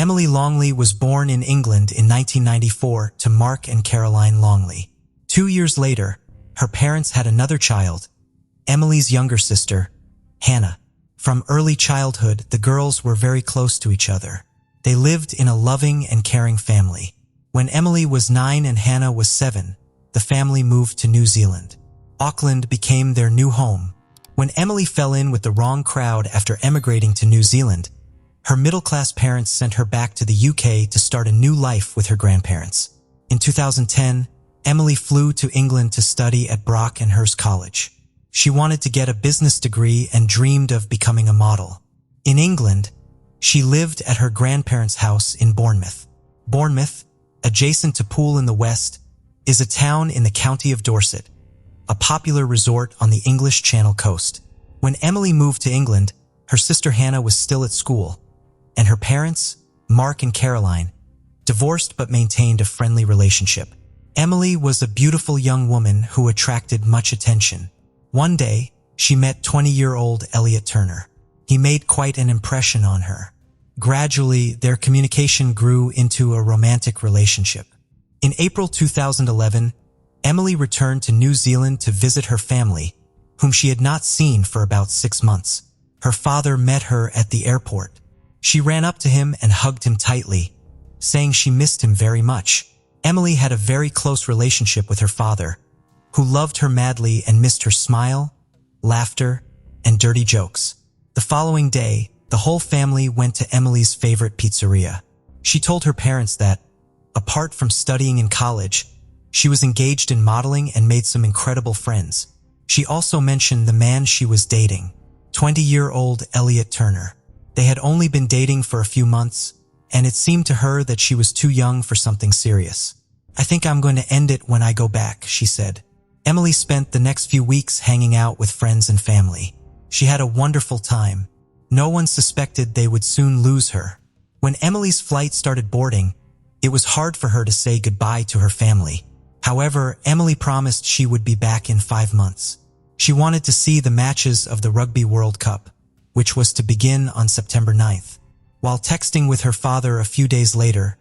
Emily Longley was born in England in 1994 to Mark and Caroline Longley. 2 years later, her parents had another child, Emily's younger sister, Hannah. From early childhood, the girls were very close to each other. They lived in a loving and caring family. When Emily was 9 and Hannah was 7, the family moved to New Zealand. Auckland became their new home. When Emily fell in with the wrong crowd after emigrating to New Zealand, her middle-class parents sent her back to the UK to start a new life with her grandparents. In 2010, Emily flew to England to study at Brock and Hurst College. She wanted to get a business degree and dreamed of becoming a model. In England, she lived at her grandparents' house in Bournemouth. Bournemouth, adjacent to Poole in the west, is a town in the county of Dorset, a popular resort on the English Channel coast. When Emily moved to England, her sister Hannah was still at school, and her parents, Mark and Caroline, divorced but maintained a friendly relationship. Emily was a beautiful young woman who attracted much attention. One day, she met 20-year-old Elliot Turner. He made quite an impression on her. Gradually, their communication grew into a romantic relationship. In April 2011, Emily returned to New Zealand to visit her family, whom she had not seen for about 6 months. Her father met her at the airport. She ran up to him and hugged him tightly, saying she missed him very much. Emily had a very close relationship with her father, who loved her madly and missed her smile, laughter, and dirty jokes. The following day, the whole family went to Emily's favorite pizzeria. She told her parents that, apart from studying in college, she was engaged in modeling and made some incredible friends. She also mentioned the man she was dating, 20-year-old Elliot Turner. They had only been dating for a few months, and it seemed to her that she was too young for something serious. "I think I'm going to end it when I go back," she said. Emily spent the next few weeks hanging out with friends and family. She had a wonderful time. No one suspected they would soon lose her. When Emily's flight started boarding, it was hard for her to say goodbye to her family. However, Emily promised she would be back in 5 months. She wanted to see the matches of the Rugby World Cup, which was to begin on September 9th. While texting with her father a few days later,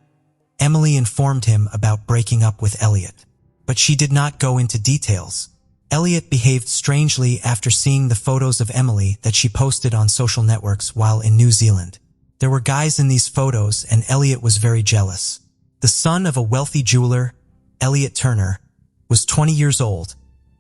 Emily informed him about breaking up with Elliot. But she did not go into details. Elliot behaved strangely after seeing the photos of Emily that she posted on social networks while in New Zealand. There were guys in these photos, and Elliot was very jealous. The son of a wealthy jeweler, Elliot Turner, was 20 years old,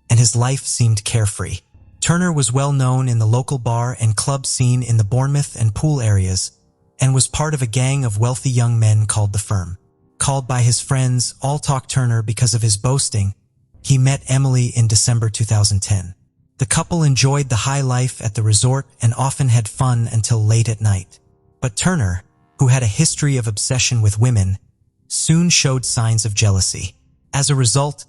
and his life seemed carefree. Turner was well known in the local bar and club scene in the Bournemouth and Poole areas, and was part of a gang of wealthy young men called the Firm. Called by his friends All Talk Turner because of his boasting, he met Emily in December 2010. The couple enjoyed the high life at the resort and often had fun until late at night. But Turner, who had a history of obsession with women, soon showed signs of jealousy. As a result,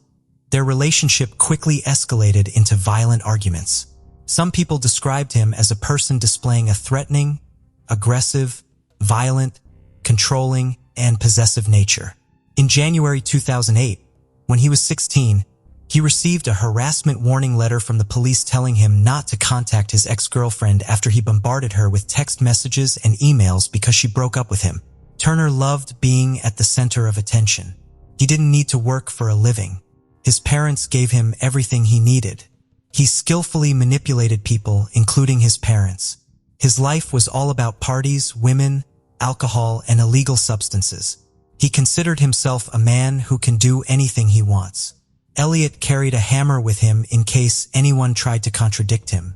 their relationship quickly escalated into violent arguments. Some people described him as a person displaying a threatening, aggressive, violent, controlling, and possessive nature. In January 2008, when he was 16, he received a harassment warning letter from the police telling him not to contact his ex-girlfriend after he bombarded her with text messages and emails because she broke up with him. Turner loved being at the center of attention. He didn't need to work for a living. His parents gave him everything he needed. He skillfully manipulated people, including his parents. His life was all about parties, women, alcohol, and illegal substances. He considered himself a man who can do anything he wants. Elliot carried a hammer with him in case anyone tried to contradict him.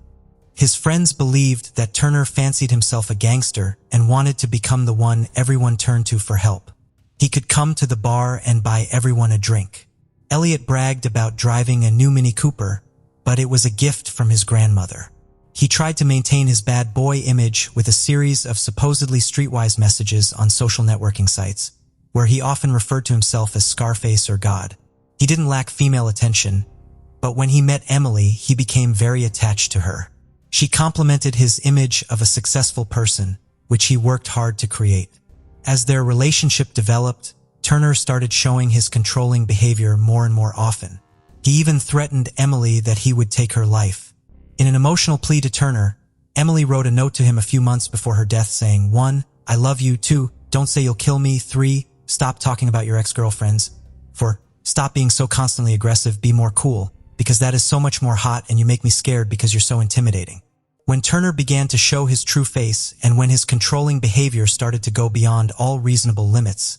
His friends believed that Turner fancied himself a gangster and wanted to become the one everyone turned to for help. He could come to the bar and buy everyone a drink. Elliot bragged about driving a new Mini Cooper, but it was a gift from his grandmother. He tried to maintain his bad boy image with a series of supposedly streetwise messages on social networking sites, where he often referred to himself as Scarface or God. He didn't lack female attention, but when he met Emily, he became very attached to her. She complimented his image of a successful person, which he worked hard to create. As their relationship developed, Turner started showing his controlling behavior more and more often. He even threatened Emily that he would take her life. In an emotional plea to Turner, Emily wrote a note to him a few months before her death saying, 1. I love you, 2. Don't say you'll kill me. 3. Stop talking about your ex-girlfriends. 4. Stop being so constantly aggressive. Be more cool, because that is so much more hot and you make me scared because you're so intimidating. When Turner began to show his true face and when his controlling behavior started to go beyond all reasonable limits,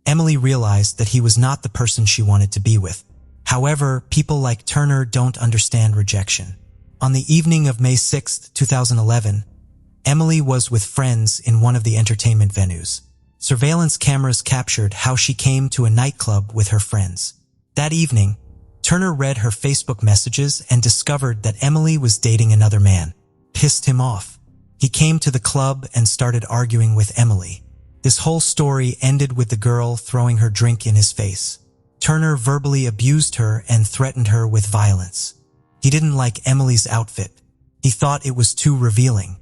Emily realized that he was not the person she wanted to be with. However, people like Turner don't understand rejection. On the evening of May 6, 2011, Emily was with friends in one of the entertainment venues. Surveillance cameras captured how she came to a nightclub with her friends. That evening, Turner read her Facebook messages and discovered that Emily was dating another man. Pissed him off. He came to the club and started arguing with Emily. This whole story ended with the girl throwing her drink in his face. Turner verbally abused her and threatened her with violence. He didn't like Emily's outfit. He thought it was too revealing.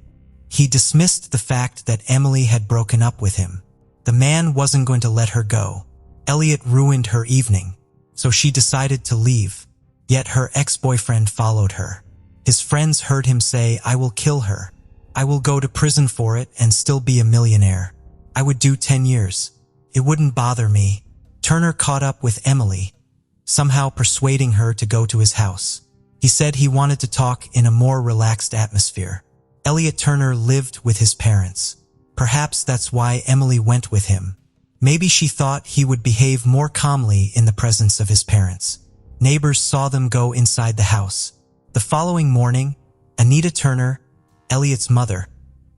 He dismissed the fact that Emily had broken up with him. The man wasn't going to let her go. Elliot ruined her evening, so she decided to leave. Yet her ex-boyfriend followed her. His friends heard him say, "I will kill her. I will go to prison for it and still be a millionaire. I would do 10 years. It wouldn't bother me." Turner caught up with Emily, somehow persuading her to go to his house. He said he wanted to talk in a more relaxed atmosphere. Elliot Turner lived with his parents. Perhaps that's why Emily went with him. Maybe she thought he would behave more calmly in the presence of his parents. Neighbors saw them go inside the house. The following morning, Anita Turner, Elliot's mother,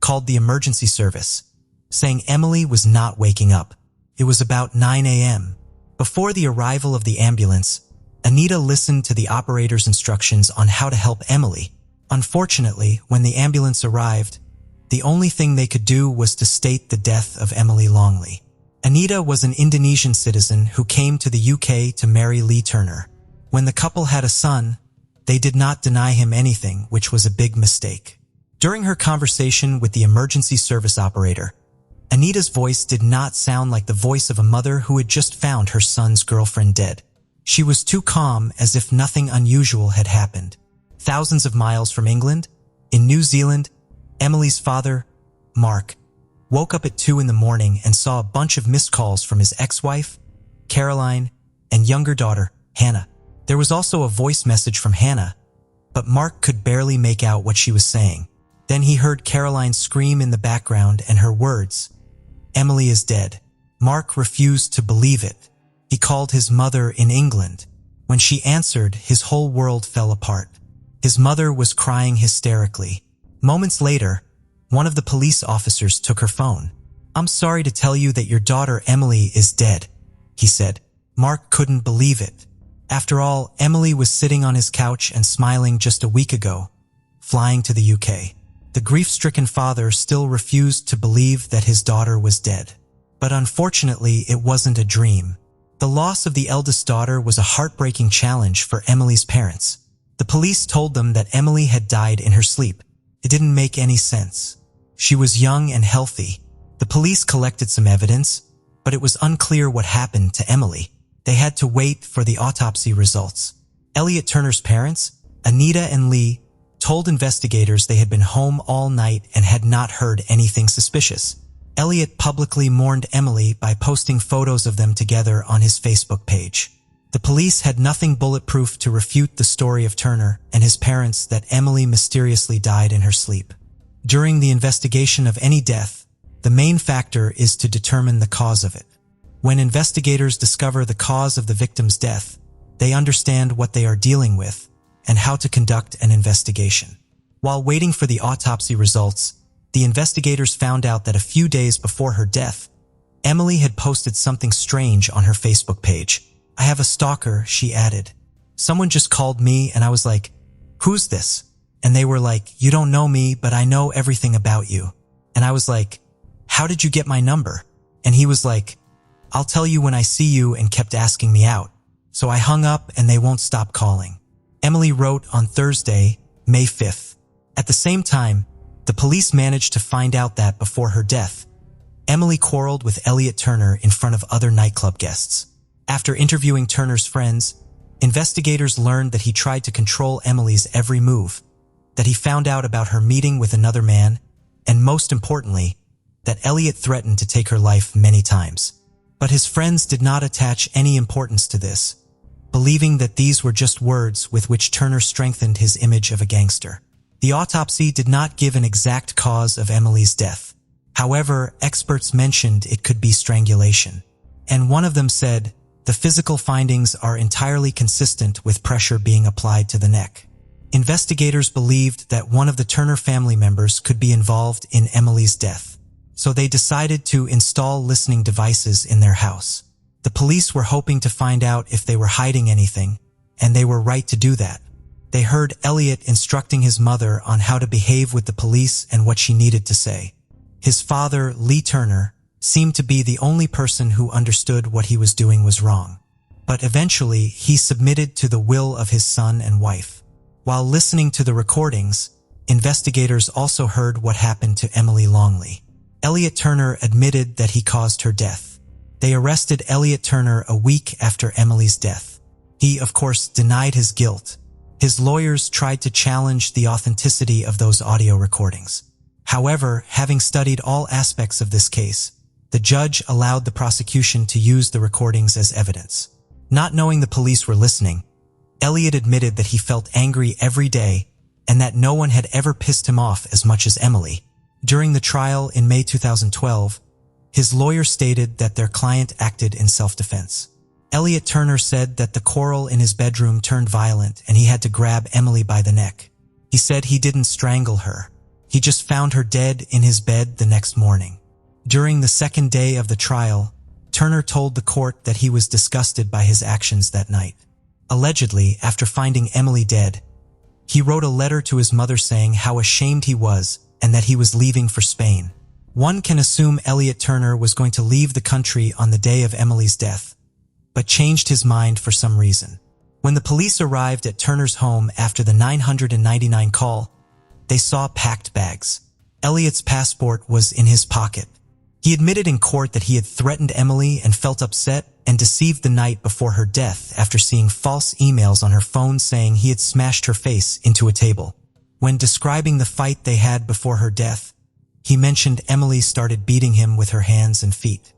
called the emergency service, saying Emily was not waking up. It was about 9 a.m. Before the arrival of the ambulance, Anita listened to the operator's instructions on how to help Emily. Unfortunately, when the ambulance arrived, the only thing they could do was to state the death of Emily Longley. Anita was an Indonesian citizen who came to the UK to marry Lee Turner. When the couple had a son, they did not deny him anything, which was a big mistake. During her conversation with the emergency service operator, Anita's voice did not sound like the voice of a mother who had just found her son's girlfriend dead. She was too calm, as if nothing unusual had happened. Thousands of miles from England, in New Zealand, Emily's father, Mark, woke up at 2 in the morning and saw a bunch of missed calls from his ex-wife, Caroline, and younger daughter, Hannah. There was also a voice message from Hannah, but Mark could barely make out what she was saying. Then he heard Caroline scream in the background and her words, "Emily is dead." Mark refused to believe it. He called his mother in England. When she answered, his whole world fell apart. His mother was crying hysterically. Moments later, one of the police officers took her phone. "I'm sorry to tell you that your daughter Emily is dead," he said. Mark couldn't believe it. After all, Emily was sitting on his couch and smiling just a week ago, flying to the UK. The grief-stricken father still refused to believe that his daughter was dead. But unfortunately, it wasn't a dream. The loss of the eldest daughter was a heartbreaking challenge for Emily's parents. The police told them that Emily had died in her sleep. It didn't make any sense. She was young and healthy. The police collected some evidence, but it was unclear what happened to Emily. They had to wait for the autopsy results. Elliot Turner's parents, Anita and Lee, told investigators they had been home all night and had not heard anything suspicious. Elliot publicly mourned Emily by posting photos of them together on his Facebook page. The police had nothing bulletproof to refute the story of Turner and his parents that Emily mysteriously died in her sleep. During the investigation of any death, the main factor is to determine the cause of it. When investigators discover the cause of the victim's death, they understand what they are dealing with and how to conduct an investigation. While waiting for the autopsy results, the investigators found out that a few days before her death, Emily had posted something strange on her Facebook page. "I have a stalker," she added. "Someone just called me and I was like, 'Who's this?' And they were like, 'You don't know me, but I know everything about you.' And I was like, 'How did you get my number?' And he was like, 'I'll tell you when I see you,' and kept asking me out. So I hung up and they won't stop calling." Emily wrote on Thursday, May 5th. At the same time, the police managed to find out that before her death, Emily quarreled with Elliot Turner in front of other nightclub guests. After interviewing Turner's friends, investigators learned that he tried to control Emily's every move, that he found out about her meeting with another man, and most importantly, that Elliot threatened to take her life many times. But his friends did not attach any importance to this, believing that these were just words with which Turner strengthened his image of a gangster. The autopsy did not give an exact cause of Emily's death. However, experts mentioned it could be strangulation. And one of them said, the physical findings are entirely consistent with pressure being applied to the neck. Investigators believed that one of the Turner family members could be involved in Emily's death, so they decided to install listening devices in their house. The police were hoping to find out if they were hiding anything, and they were right to do that. They heard Elliot instructing his mother on how to behave with the police and what she needed to say. His father, Lee Turner, seemed to be the only person who understood what he was doing was wrong. But eventually, he submitted to the will of his son and wife. While listening to the recordings, investigators also heard what happened to Emily Longley. Elliot Turner admitted that he caused her death. They arrested Elliot Turner a week after Emily's death. He, of course, denied his guilt. His lawyers tried to challenge the authenticity of those audio recordings. However, having studied all aspects of this case, the judge allowed the prosecution to use the recordings as evidence. Not knowing the police were listening, Elliot admitted that he felt angry every day and that no one had ever pissed him off as much as Emily. During the trial in May 2012, his lawyer stated that their client acted in self-defense. Elliot Turner said that the quarrel in his bedroom turned violent and he had to grab Emily by the neck. He said he didn't strangle her. He just found her dead in his bed the next morning. During the second day of the trial, Turner told the court that he was disgusted by his actions that night. Allegedly, after finding Emily dead, he wrote a letter to his mother saying how ashamed he was and that he was leaving for Spain. One can assume Elliot Turner was going to leave the country on the day of Emily's death, but changed his mind for some reason. When the police arrived at Turner's home after the 999 call, they saw packed bags. Elliot's passport was in his pocket. He admitted in court that he had threatened Emily and felt upset and deceived the night before her death after seeing false emails on her phone saying he had smashed her face into a table. When describing the fight they had before her death, he mentioned Emily started beating him with her hands and feet.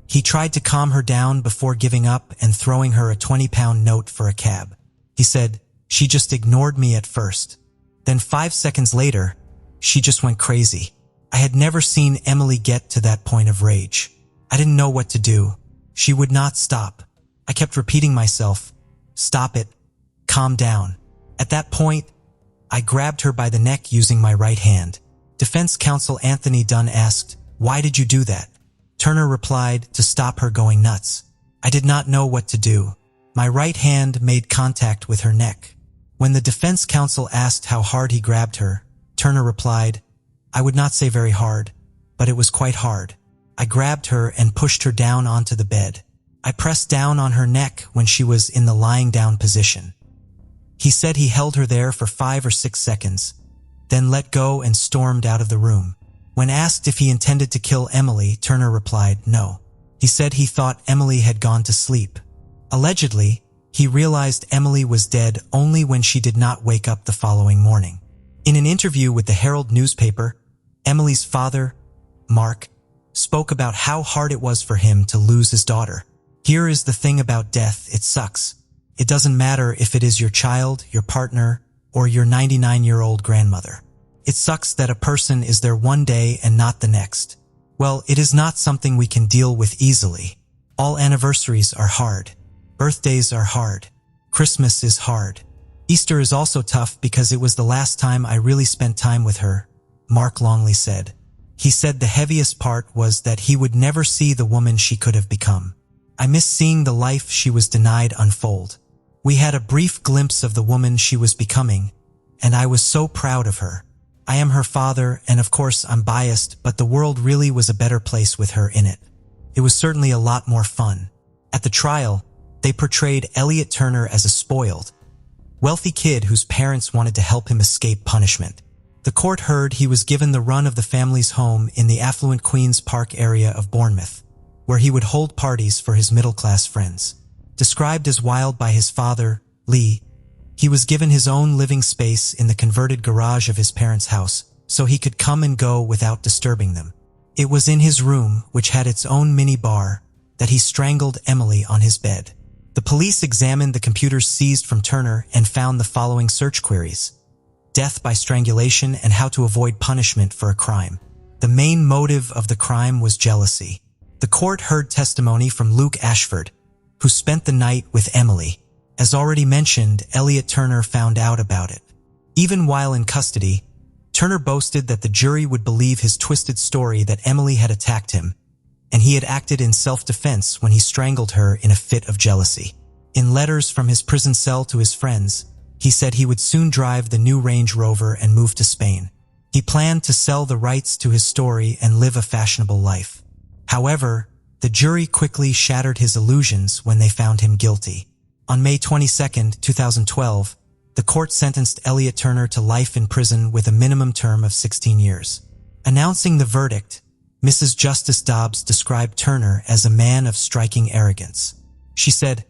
He tried to calm her down before giving up and throwing her a 20-pound note for a cab. He said, "She just ignored me at first. Then 5 seconds later, she just went crazy. I had never seen Emily get to that point of rage. I didn't know what to do. She would not stop. I kept repeating myself, 'Stop it. Calm down.' At that point, I grabbed her by the neck using my right hand." Defense counsel Anthony Dunn asked, "Why did you do that?" Turner replied, "To stop her going nuts. I did not know what to do. My right hand made contact with her neck." When the defense counsel asked how hard he grabbed her, Turner replied, "I would not say very hard, but it was quite hard. I grabbed her and pushed her down onto the bed. I pressed down on her neck when she was in the lying down position." He said he held her there for 5 or 6 seconds, then let go and stormed out of the room. When asked if he intended to kill Emily, Turner replied, "No." He said he thought Emily had gone to sleep. Allegedly, he realized Emily was dead only when she did not wake up the following morning. In an interview with the Herald newspaper, Emily's father, Mark, spoke about how hard it was for him to lose his daughter. "Here is the thing about death, it sucks. It doesn't matter if it is your child, your partner, or your 99-year-old grandmother. It sucks that a person is there one day and not the next. Well, it is not something we can deal with easily. All anniversaries are hard. Birthdays are hard. Christmas is hard. Easter is also tough because it was the last time I really spent time with her," Mark Longley said. He said the heaviest part was that he would never see the woman she could have become. "I miss seeing the life she was denied unfold. We had a brief glimpse of the woman she was becoming, and I was so proud of her. I am her father, and of course I'm biased, but the world really was a better place with her in it. It was certainly a lot more fun." At the trial, they portrayed Elliot Turner as a spoiled, wealthy kid whose parents wanted to help him escape punishment. The court heard he was given the run of the family's home in the affluent Queen's Park area of Bournemouth, where he would hold parties for his middle-class friends. Described as wild by his father, Lee, he was given his own living space in the converted garage of his parents' house, so he could come and go without disturbing them. It was in his room, which had its own mini bar, that he strangled Emily on his bed. The police examined the computers seized from Turner and found the following search queries: death by strangulation and how to avoid punishment for a crime. The main motive of the crime was jealousy. The court heard testimony from Luke Ashford, who spent the night with Emily. As already mentioned, Elliot Turner found out about it. Even while in custody, Turner boasted that the jury would believe his twisted story that Emily had attacked him, and he had acted in self-defense when he strangled her in a fit of jealousy. In letters from his prison cell to his friends, he said he would soon drive the new Range Rover and move to Spain. He planned to sell the rights to his story and live a fashionable life. However, the jury quickly shattered his illusions when they found him guilty. On May 22, 2012, the court sentenced Elliot Turner to life in prison with a minimum term of 16 years. Announcing the verdict, Mrs. Justice Dobbs described Turner as a man of striking arrogance. She said,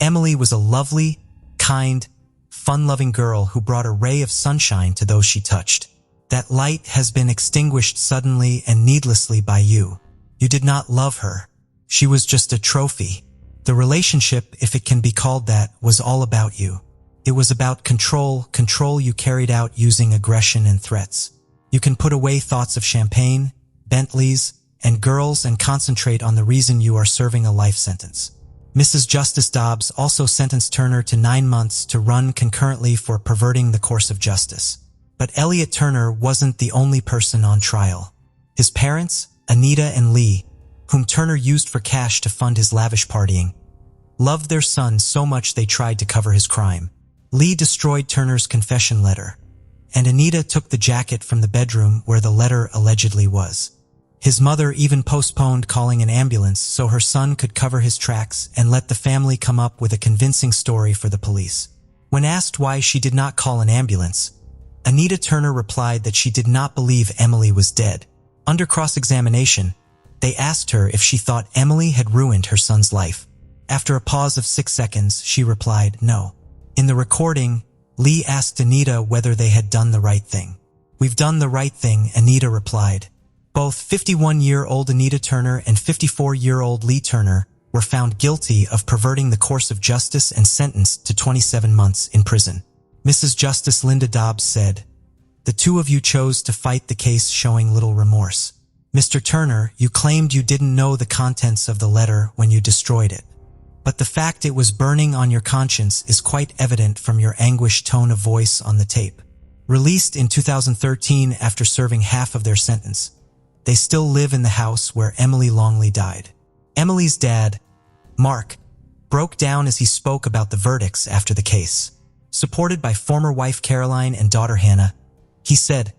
"Emily was a lovely, kind, fun-loving girl who brought a ray of sunshine to those she touched. That light has been extinguished suddenly and needlessly by you. You did not love her. She was just a trophy. The relationship, if it can be called that, was all about you. It was about control you carried out using aggression and threats. You can put away thoughts of champagne, Bentleys, and girls and concentrate on the reason you are serving a life sentence." Mrs. Justice Dobbs also sentenced Turner to 9 months to run concurrently for perverting the course of justice. But Elliot Turner wasn't the only person on trial. His parents, Anita and Lee, whom Turner used for cash to fund his lavish partying, loved their son so much they tried to cover his crime. Lee destroyed Turner's confession letter, and Anita took the jacket from the bedroom where the letter allegedly was. His mother even postponed calling an ambulance so her son could cover his tracks and let the family come up with a convincing story for the police. When asked why she did not call an ambulance, Anita Turner replied that she did not believe Emily was dead. Under cross-examination, they asked her if she thought Emily had ruined her son's life. After a pause of 6 seconds, she replied, "No." In the recording, Lee asked Anita whether they had done the right thing. "We've done the right thing," Anita replied. Both 51-year-old Anita Turner and 54-year-old Lee Turner were found guilty of perverting the course of justice and sentenced to 27 months in prison. Mrs. Justice Linda Dobbs said, "The two of you chose to fight the case showing little remorse. Mr. Turner, you claimed you didn't know the contents of the letter when you destroyed it. But the fact it was burning on your conscience is quite evident from your anguished tone of voice on the tape." Released in 2013 after serving half of their sentence, they still live in the house where Emily Longley died. Emily's dad, Mark, broke down as he spoke about the verdicts after the case. Supported by former wife Caroline and daughter Hannah, he said,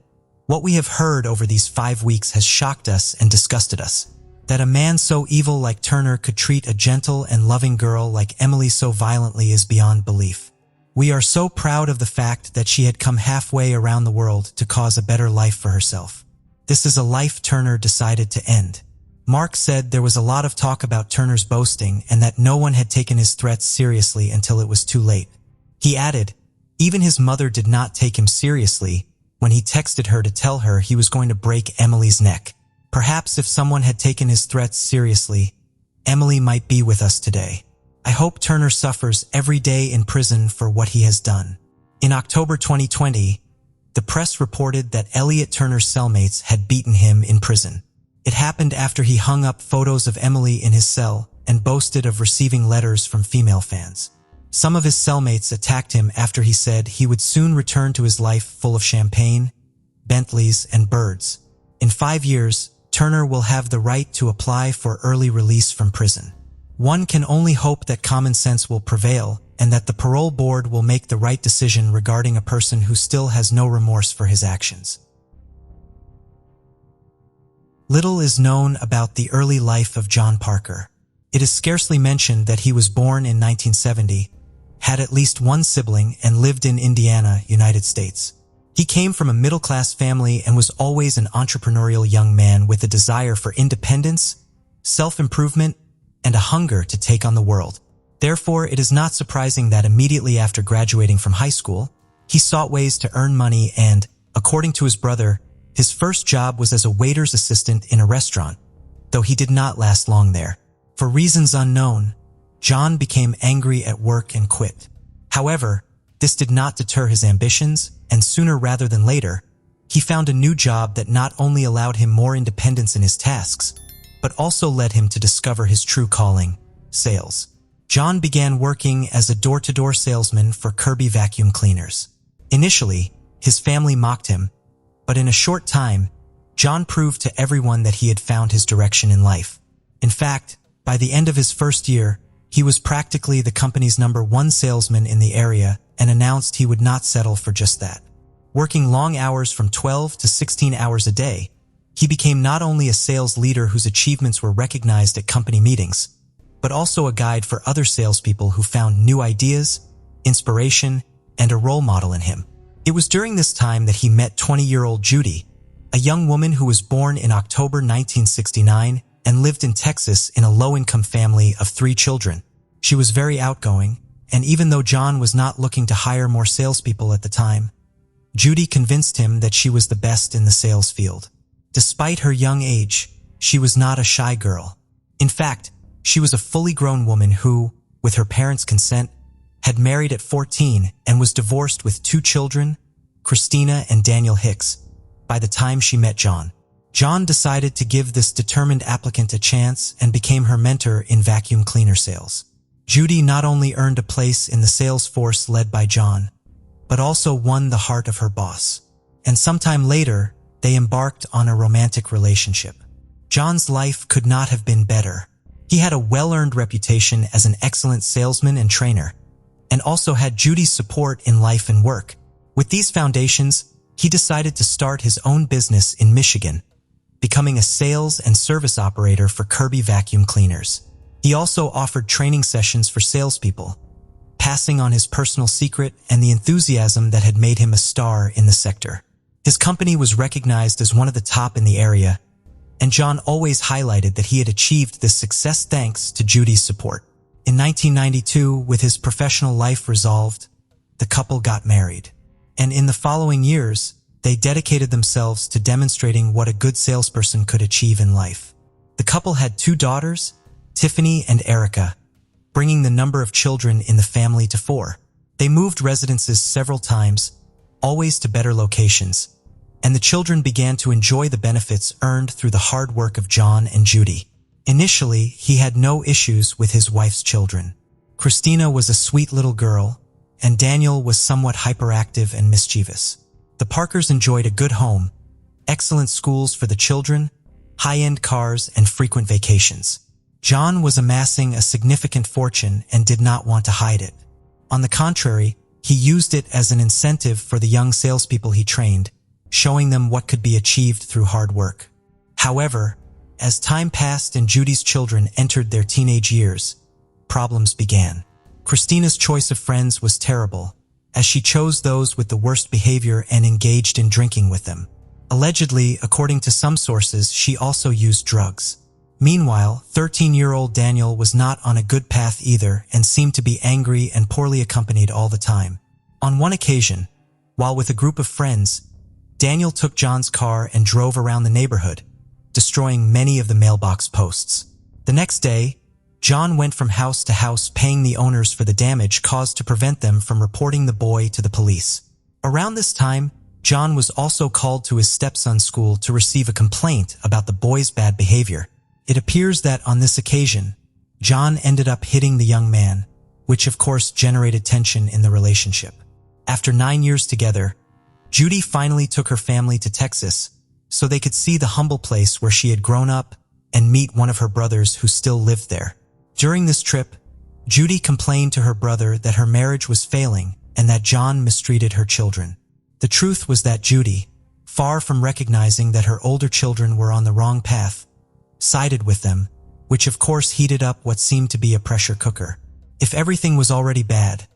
"What we have heard over these 5 weeks has shocked us and disgusted us. That a man so evil like Turner could treat a gentle and loving girl like Emily so violently is beyond belief. We are so proud of the fact that she had come halfway around the world to cause a better life for herself. This is a life Turner decided to end." Mark said there was a lot of talk about Turner's boasting and that no one had taken his threats seriously until it was too late. He added, even his mother did not take him seriously when he texted her to tell her he was going to break Emily's neck. Perhaps if someone had taken his threats seriously, Emily might be with us today. I hope Turner suffers every day in prison for what he has done. In October 2020, the press reported that Elliot Turner's cellmates had beaten him in prison. It happened after he hung up photos of Emily in his cell and boasted of receiving letters from female fans. Some of his cellmates attacked him after he said he would soon return to his life full of champagne, Bentleys, and birds. In 5 years, Turner will have the right to apply for early release from prison. One can only hope that common sense will prevail and that the parole board will make the right decision regarding a person who still has no remorse for his actions. Little is known about the early life of John Parker. It is scarcely mentioned that he was born in 1970, had at least one sibling, and lived in Indiana, United States. He came from a middle-class family and was always an entrepreneurial young man with a desire for independence, self-improvement, and a hunger to take on the world. Therefore, it is not surprising that immediately after graduating from high school, he sought ways to earn money and, according to his brother, His first job was as a waiter's assistant in a restaurant, though he did not last long there. For reasons unknown, John became angry at work and quit. However, this did not deter his ambitions, and sooner rather than later, he found a new job that not only allowed him more independence in his tasks, but also led him to discover his true calling, sales. John began working as a door-to-door salesman for Kirby vacuum cleaners. Initially, his family mocked him, but in a short time, John proved to everyone that he had found his direction in life. In fact, by the end of his first year, he was practically the company's #1 salesman in the area and announced he would not settle for just that. Working long hours from 12 to 16 hours a day, he became not only a sales leader whose achievements were recognized at company meetings, but also a guide for other salespeople who found new ideas, inspiration, and a role model in him. It was during this time that he met 20-year-old Judy, a young woman who was born in October 1969 and lived in Texas in a low-income family of 3 children. She was very outgoing, and even though John was not looking to hire more salespeople at the time, Judy convinced him that she was the best in the sales field. Despite her young age, she was not a shy girl. In fact, she was a fully grown woman who, with her parents' consent, had married at 14 and was divorced with 2 children, Christina and Daniel Hicks, by the time she met John. John decided to give this determined applicant a chance and became her mentor in vacuum cleaner sales. Judy not only earned a place in the sales force led by John, but also won the heart of her boss. And sometime later, they embarked on a romantic relationship. John's life could not have been better. He had a well-earned reputation as an excellent salesman and trainer, and also had Judy's support in life and work. With these foundations, he decided to start his own business in Michigan, becoming a sales and service operator for Kirby vacuum cleaners. He also offered training sessions for salespeople, passing on his personal secret and the enthusiasm that had made him a star in the sector. His company was recognized as one of the top in the area, and John always highlighted that he had achieved this success thanks to Judy's support. In 1992, with his professional life resolved, the couple got married. And in the following years, they dedicated themselves to demonstrating what a good salesperson could achieve in life. The couple had 2 daughters, Tiffany and Erica, bringing the number of children in the family to 4. They moved residences several times, always to better locations, and the children began to enjoy the benefits earned through the hard work of John and Judy. Initially, he had no issues with his wife's children. Christina was a sweet little girl, and Daniel was somewhat hyperactive and mischievous. The Parkers enjoyed a good home, excellent schools for the children, high-end cars, and frequent vacations. John was amassing a significant fortune and did not want to hide it. On the contrary, he used it as an incentive for the young salespeople he trained, showing them what could be achieved through hard work. However, as time passed and Judy's children entered their teenage years, problems began. Christina's choice of friends was terrible, as she chose those with the worst behavior and engaged in drinking with them. Allegedly, according to some sources, she also used drugs. Meanwhile, 13-year-old Daniel was not on a good path either and seemed to be angry and poorly accompanied all the time. On one occasion, while with a group of friends, Daniel took John's car and drove around the neighborhood, destroying many of the mailbox posts. The next day, John went from house to house paying the owners for the damage caused to prevent them from reporting the boy to the police. Around this time, John was also called to his stepson's school to receive a complaint about the boy's bad behavior. It appears that on this occasion, John ended up hitting the young man, which of course generated tension in the relationship. After 9 years together, Judy finally took her family to Texas so they could see the humble place where she had grown up and meet one of her brothers who still lived there. During this trip, Judy complained to her brother that her marriage was failing and that John mistreated her children. The truth was that Judy, far from recognizing that her older children were on the wrong path, sided with them, which of course heated up what seemed to be a pressure cooker. If everything was already bad,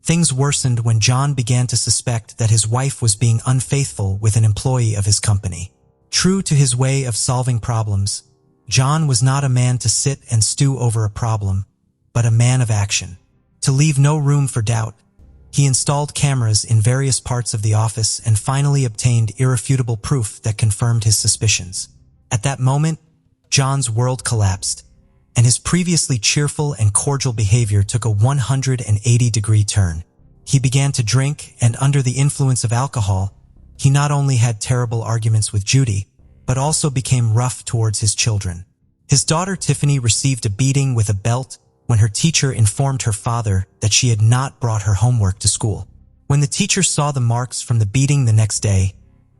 things worsened when John began to suspect that his wife was being unfaithful with an employee of his company. True to his way of solving problems, John was not a man to sit and stew over a problem, but a man of action. To leave no room for doubt, He installed cameras in various parts of the office and finally obtained irrefutable proof that confirmed his suspicions. At that moment, John's world collapsed, and his previously cheerful and cordial behavior took a 180-degree turn. He began to drink, and under the influence of alcohol, he not only had terrible arguments with Judy, but also became rough towards his children. His daughter Tiffany received a beating with a belt when her teacher informed her father that she had not brought her homework to school. When the teacher saw the marks from the beating the next day,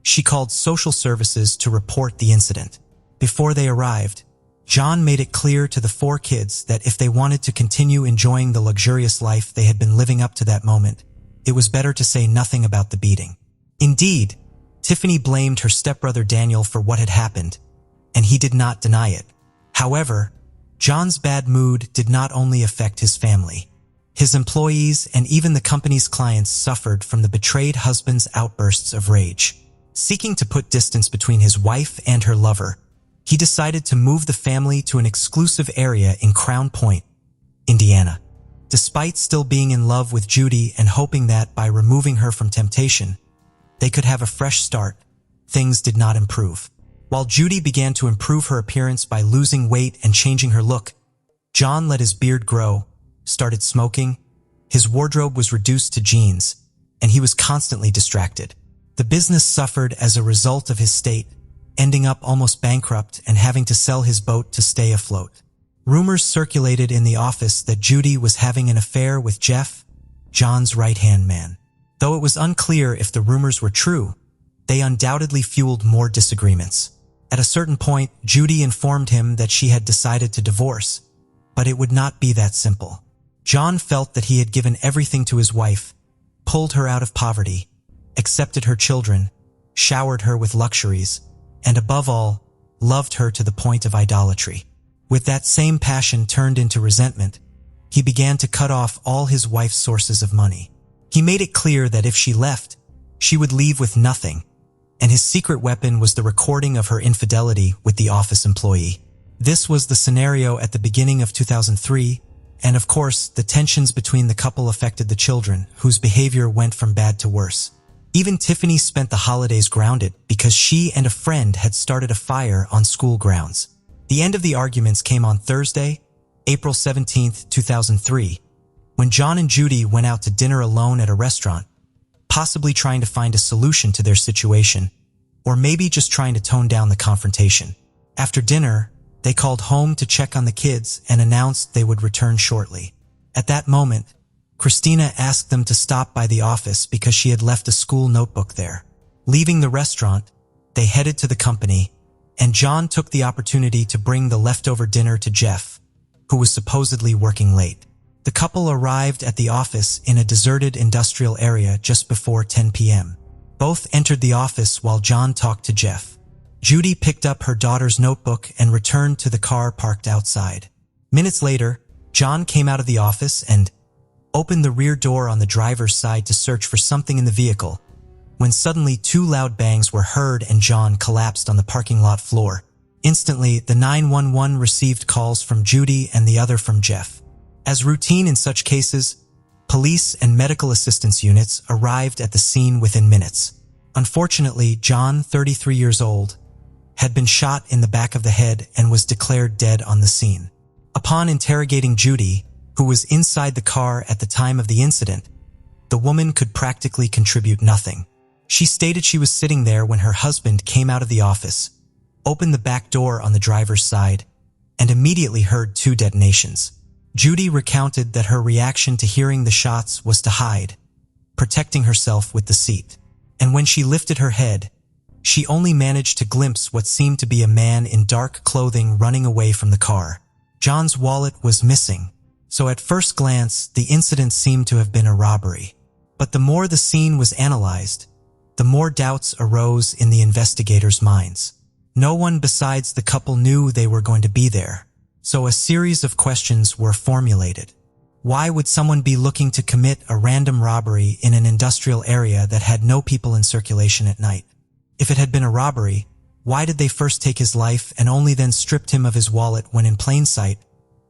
she called social services to report the incident. Before they arrived, John made it clear to the four kids that if they wanted to continue enjoying the luxurious life they had been living up to that moment, it was better to say nothing about the beating. Indeed, Tiffany blamed her stepbrother Daniel for what had happened, and he did not deny it. However, John's bad mood did not only affect his family. His employees and even the company's clients suffered from the betrayed husband's outbursts of rage. Seeking to put distance between his wife and her lover, he decided to move the family to an exclusive area in Crown Point, Indiana. Despite still being in love with Judy and hoping that by removing her from temptation, they could have a fresh start, things did not improve. While Judy began to improve her appearance by losing weight and changing her look, John let his beard grow, started smoking, his wardrobe was reduced to jeans, and he was constantly distracted. The business suffered as a result of his state, ending up almost bankrupt and having to sell his boat to stay afloat. Rumors circulated in the office that Judy was having an affair with Jeff, John's right-hand man. Though it was unclear if the rumors were true, they undoubtedly fueled more disagreements. At a certain point, Judy informed him that she had decided to divorce, but it would not be that simple. John felt that he had given everything to his wife, pulled her out of poverty, accepted her children, showered her with luxuries, and above all, loved her to the point of idolatry. With that same passion turned into resentment, he began to cut off all his wife's sources of money. He made it clear that if she left, she would leave with nothing, and his secret weapon was the recording of her infidelity with the office employee. This was the scenario at the beginning of 2003, and of course, the tensions between the couple affected the children, whose behavior went from bad to worse. Even Tiffany spent the holidays grounded because she and a friend had started a fire on school grounds. The end of the arguments came on Thursday, April 17, 2003, when John and Judy went out to dinner alone at a restaurant, possibly trying to find a solution to their situation, or maybe just trying to tone down the confrontation. After dinner, they called home to check on the kids and announced they would return shortly. At that moment, Christina asked them to stop by the office because she had left a school notebook there. Leaving the restaurant, they headed to the company, and John took the opportunity to bring the leftover dinner to Jeff, who was supposedly working late. The couple arrived at the office in a deserted industrial area just before 10 p.m. Both entered the office while John talked to Jeff. Judy picked up her daughter's notebook and returned to the car parked outside. Minutes later, John came out of the office and opened the rear door on the driver's side to search for something in the vehicle, when suddenly two loud bangs were heard and John collapsed on the parking lot floor. Instantly, the 911 received calls from Judy and the other from Jeff. As routine in such cases, police and medical assistance units arrived at the scene within minutes. Unfortunately, John, 33 years old, had been shot in the back of the head and was declared dead on the scene. Upon interrogating Judy, who was inside the car at the time of the incident, the woman could practically contribute nothing. She stated she was sitting there when her husband came out of the office, opened the back door on the driver's side, and immediately heard two detonations. Judy recounted that her reaction to hearing the shots was to hide, protecting herself with the seat. And when she lifted her head, she only managed to glimpse what seemed to be a man in dark clothing running away from the car. John's wallet was missing, so at first glance, the incident seemed to have been a robbery. But the more the scene was analyzed, the more doubts arose in the investigators' minds. No one besides the couple knew they were going to be there, so a series of questions were formulated. Why would someone be looking to commit a random robbery in an industrial area that had no people in circulation at night? If it had been a robbery, why did they first take his life and only then stripped him of his wallet when in plain sight,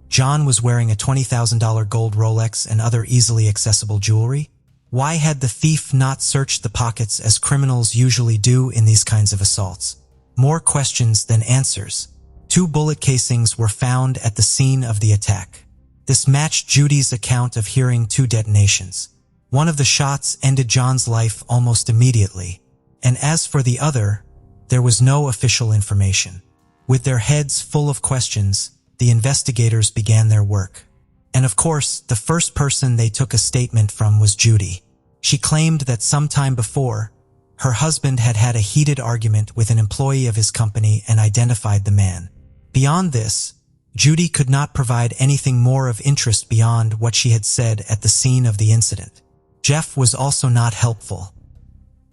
John was wearing a $20,000 gold Rolex and other easily accessible jewelry? Why had the thief not searched the pockets as criminals usually do in these kinds of assaults? More questions than answers. 2 bullet casings were found at the scene of the attack. This matched Judy's account of hearing 2 detonations. One of the shots ended John's life almost immediately, and as for the other, there was no official information. With their heads full of questions, the investigators began their work. And of course, the first person they took a statement from was Judy. She claimed that sometime before, her husband had had a heated argument with an employee of his company and identified the man. Beyond this, Judy could not provide anything more of interest beyond what she had said at the scene of the incident. Jeff was also not helpful.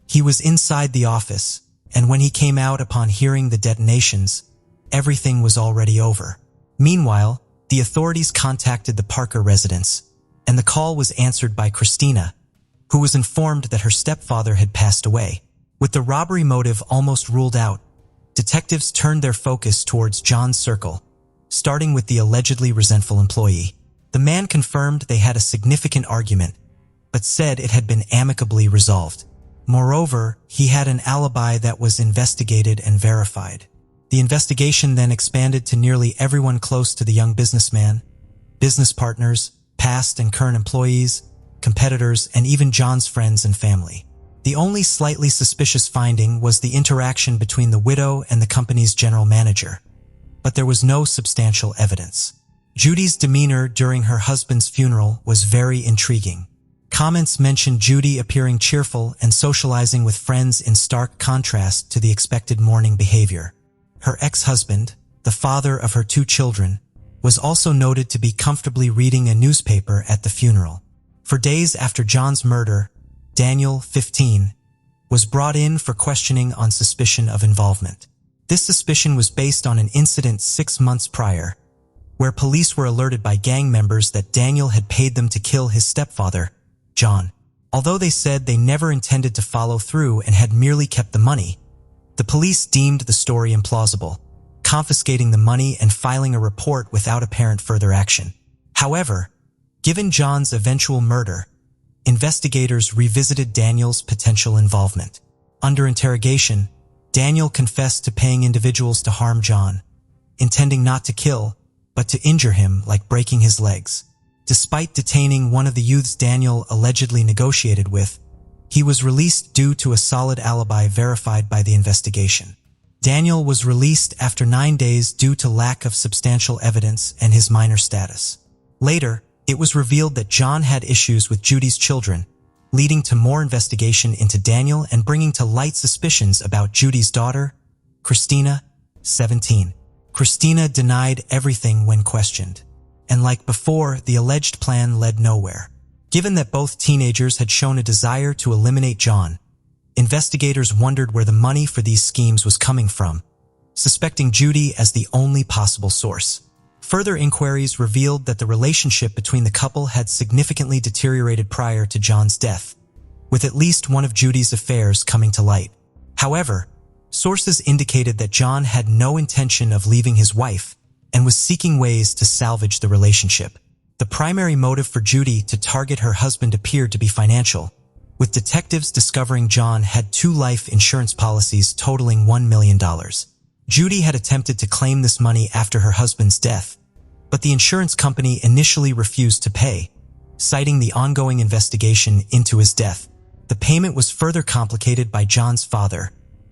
He was inside the office, and when he came out upon hearing the detonations, everything was already over. Meanwhile, the authorities contacted the Parker residence, and the call was answered by Christina, who was informed that her stepfather had passed away. With the robbery motive almost ruled out, detectives turned their focus towards John's circle, starting with the allegedly resentful employee. The man confirmed they had a significant argument, but said it had been amicably resolved. Moreover, he had an alibi that was investigated and verified. The investigation then expanded to nearly everyone close to the young businessman, business partners, past and current employees, competitors, and even John's friends and family. The only slightly suspicious finding was the interaction between the widow and the company's general manager, but there was no substantial evidence. Judy's demeanor during her husband's funeral was very intriguing. Comments mentioned Judy appearing cheerful and socializing with friends in stark contrast to the expected mourning behavior. Her ex-husband, the father of her 2 children, was also noted to be comfortably reading a newspaper at the funeral. For days after John's murder, Daniel, 15, was brought in for questioning on suspicion of involvement. This suspicion was based on an incident 6 months prior, where police were alerted by gang members that Daniel had paid them to kill his stepfather, John. Although they said they never intended to follow through and had merely kept the money, the police deemed the story implausible, confiscating the money and filing a report without apparent further action. However, given John's eventual murder, investigators revisited Daniel's potential involvement. Under interrogation, Daniel confessed to paying individuals to harm John, intending not to kill, but to injure him, like breaking his legs. Despite detaining one of the youths Daniel allegedly negotiated with, he was released due to a solid alibi verified by the investigation. Daniel was released after 9 days due to lack of substantial evidence and his minor status. Later, it was revealed that John had issues with Judy's children, leading to more investigation into Daniel and bringing to light suspicions about Judy's daughter, Christina, 17. Christina denied everything when questioned, and like before, the alleged plan led nowhere. Given that both teenagers had shown a desire to eliminate John, investigators wondered where the money for these schemes was coming from, suspecting Judy as the only possible source. Further inquiries revealed that the relationship between the couple had significantly deteriorated prior to John's death, with at least one of Judy's affairs coming to light. However, sources indicated that John had no intention of leaving his wife and was seeking ways to salvage the relationship. The primary motive for Judy to target her husband appeared to be financial, with detectives discovering John had 2 life insurance policies totaling $1 million. Judy had attempted to claim this money after her husband's death, but the insurance company initially refused to pay, citing the ongoing investigation into his death. The payment was further complicated by John's father,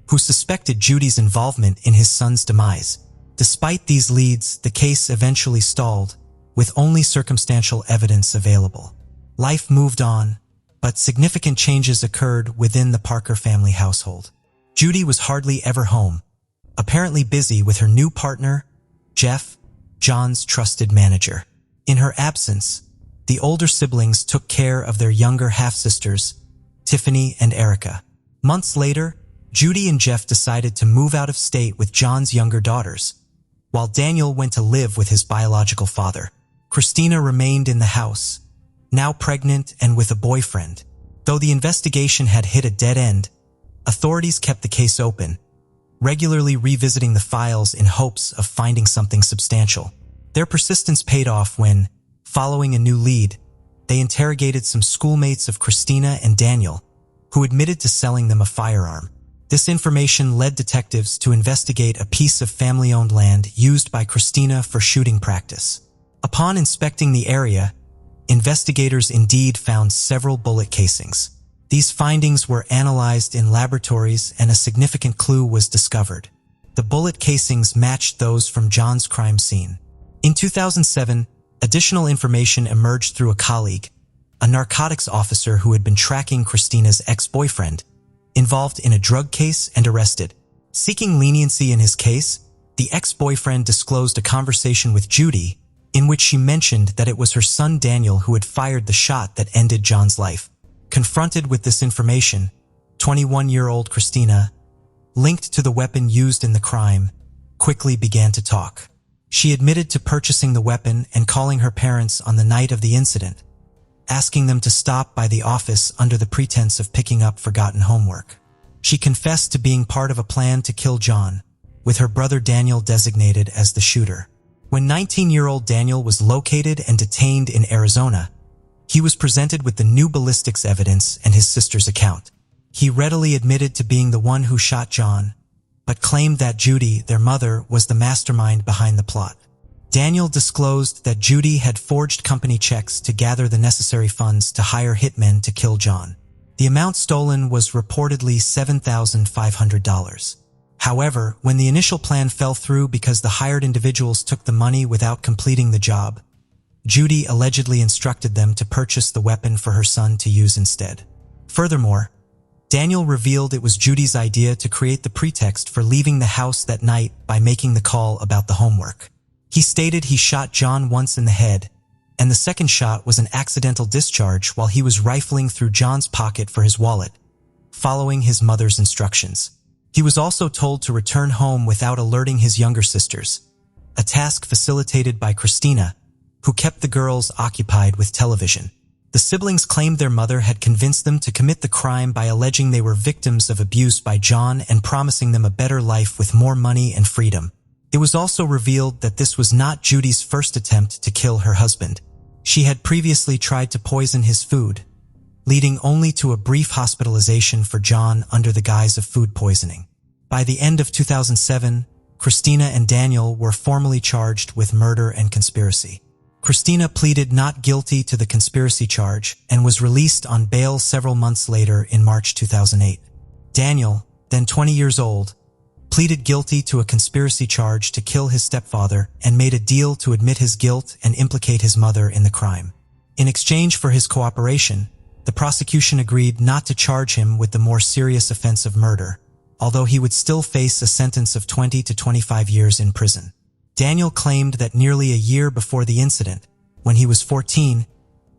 who suspected Judy's involvement in his son's demise. Despite these leads, the case eventually stalled, with only circumstantial evidence available. Life moved on, but significant changes occurred within the Parker family household. Judy was hardly ever home, apparently busy with her new partner, Jeff, John's trusted manager. In her absence, the older siblings took care of their younger half-sisters, Tiffany and Erica. Months later, Judy and Jeff decided to move out of state with John's younger daughters, while Daniel went to live with his biological father. Christina remained in the house, now pregnant and with a boyfriend. Though the investigation had hit a dead end, authorities kept the case open, regularly revisiting the files in hopes of finding something substantial. Their persistence paid off when, following a new lead, they interrogated some schoolmates of Christina and Daniel, who admitted to selling them a firearm. This information led detectives to investigate a piece of family-owned land used by Christina for shooting practice. Upon inspecting the area, investigators indeed found several bullet casings. These findings were analyzed in laboratories and a significant clue was discovered. The bullet casings matched those from John's crime scene. In 2007, additional information emerged through a colleague, a narcotics officer who had been tracking Christina's ex-boyfriend, involved in a drug case and arrested. Seeking leniency in his case, the ex-boyfriend disclosed a conversation with Judy in which she mentioned that it was her son Daniel who had fired the shot that ended John's life. Confronted with this information, 21-year-old Christina, linked to the weapon used in the crime, quickly began to talk. She admitted to purchasing the weapon and calling her parents on the night of the incident, asking them to stop by the office under the pretense of picking up forgotten homework. She confessed to being part of a plan to kill John, with her brother Daniel designated as the shooter. When 19-year-old Daniel was located and detained in Arizona, he was presented with the new ballistics evidence and his sister's account. He readily admitted to being the one who shot John, but claimed that Judy, their mother, was the mastermind behind the plot. Daniel disclosed that Judy had forged company checks to gather the necessary funds to hire hitmen to kill John. The amount stolen was reportedly $7,500. However, when the initial plan fell through because the hired individuals took the money without completing the job, Judy allegedly instructed them to purchase the weapon for her son to use instead. Furthermore, Daniel revealed it was Judy's idea to create the pretext for leaving the house that night by making the call about the homework. He stated he shot John once in the head, and the second shot was an accidental discharge while he was rifling through John's pocket for his wallet, following his mother's instructions. He was also told to return home without alerting his younger sisters, a task facilitated by Christina, who kept the girls occupied with television. The siblings claimed their mother had convinced them to commit the crime by alleging they were victims of abuse by John and promising them a better life with more money and freedom. It was also revealed that this was not Judy's first attempt to kill her husband. She had previously tried to poison his food, leading only to a brief hospitalization for John under the guise of food poisoning. By the end of 2007, Christina and Daniel were formally charged with murder and conspiracy. Christina pleaded not guilty to the conspiracy charge and was released on bail several months later in March 2008. Daniel, then 20 years old, pleaded guilty to a conspiracy charge to kill his stepfather and made a deal to admit his guilt and implicate his mother in the crime. In exchange for his cooperation, the prosecution agreed not to charge him with the more serious offense of murder, although he would still face a sentence of 20 to 25 years in prison. Daniel claimed that nearly a year before the incident, when he was 14,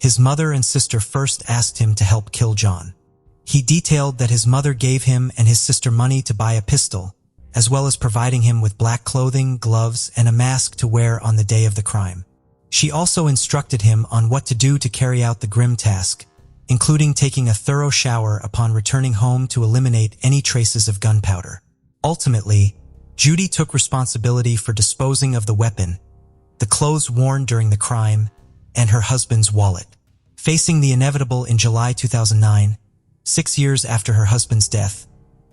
his mother and sister first asked him to help kill John. He detailed that his mother gave him and his sister money to buy a pistol, as well as providing him with black clothing, gloves, and a mask to wear on the day of the crime. She also instructed him on what to do to carry out the grim task, including taking a thorough shower upon returning home to eliminate any traces of gunpowder. Ultimately, Judy took responsibility for disposing of the weapon, the clothes worn during the crime, and her husband's wallet. Facing the inevitable in July 2009, 6 years after her husband's death,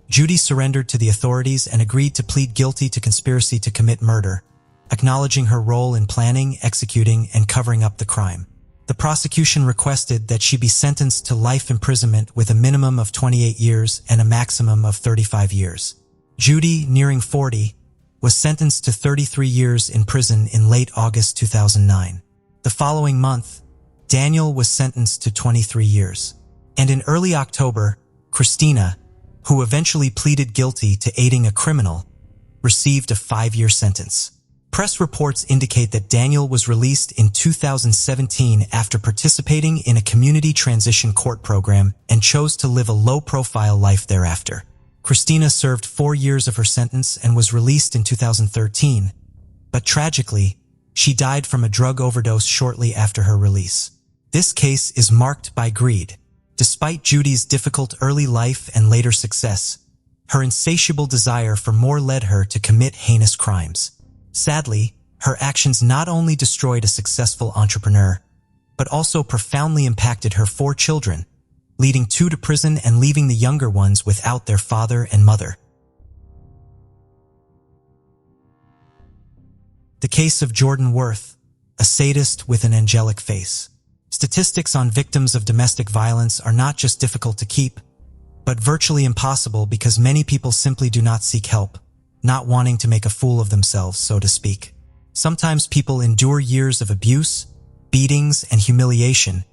Judy surrendered to the authorities and agreed to plead guilty to conspiracy to commit murder, acknowledging her role in planning, executing, and covering up the crime. The prosecution requested that she be sentenced to life imprisonment with a minimum of 28 years and a maximum of 35 years. Judy, nearing 40, was sentenced to 33 years in prison in late August 2009. The following month, Daniel was sentenced to 23 years. And in early October, Christina, who eventually pleaded guilty to aiding a criminal, received a 5-year sentence. Press reports indicate that Daniel was released in 2017 after participating in a community transition court program and chose to live a low-profile life thereafter. Christina served 4 years of her sentence and was released in 2013, but tragically, she died from a drug overdose shortly after her release. This case is marked by greed. Despite Judy's difficult early life and later success, her insatiable desire for more led her to commit heinous crimes. Sadly, her actions not only destroyed a successful entrepreneur, but also profoundly impacted her 4 children, leading 2 to prison and leaving the younger ones without their father and mother. The case of Jordan Worth, a sadist with an angelic face. Statistics on victims of domestic violence are not just difficult to keep, but virtually impossible because many people simply do not seek help, not wanting to make a fool of themselves, so to speak. Sometimes people endure years of abuse, beatings, and humiliation,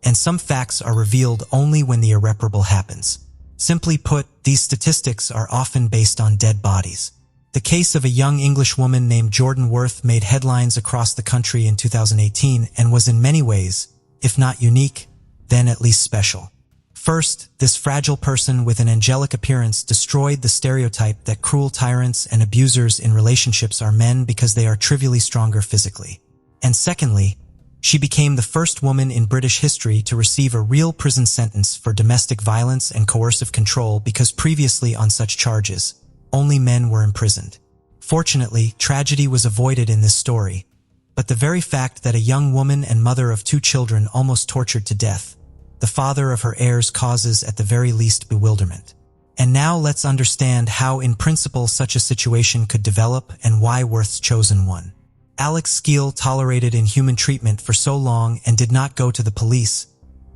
and some facts are revealed only when the irreparable happens. Simply put, these statistics are often based on dead bodies. The case of a young English woman named Jordan Worth made headlines across the country in 2018 and was in many ways, if not unique, then at least special. First, this fragile person with an angelic appearance destroyed the stereotype that cruel tyrants and abusers in relationships are men because they are trivially stronger physically. And secondly, she became the first woman in British history to receive a real prison sentence for domestic violence and coercive control because previously on such charges, only men were imprisoned. Fortunately, tragedy was avoided in this story, but the very fact that a young woman and mother of 2 children almost tortured to death, the father of her heirs, causes at the very least bewilderment. And now let's understand how in principle such a situation could develop and why Worth's chosen one. Alex Skeel tolerated inhuman treatment for so long and did not go to the police,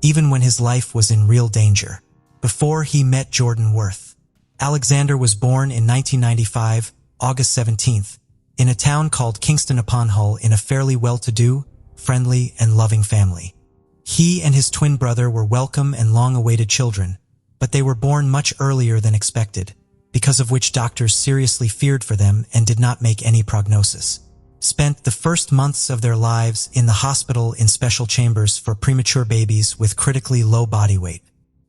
even when his life was in real danger. Before he met Jordan Worth, Alexander was born in 1995, August 17th, in a town called Kingston upon Hull in a fairly well-to-do, friendly, and loving family. He and his twin brother were welcome and long-awaited children, but they were born much earlier than expected, because of which doctors seriously feared for them and did not make any prognosis. Spent the first months of their lives in the hospital in special chambers for premature babies with critically low body weight.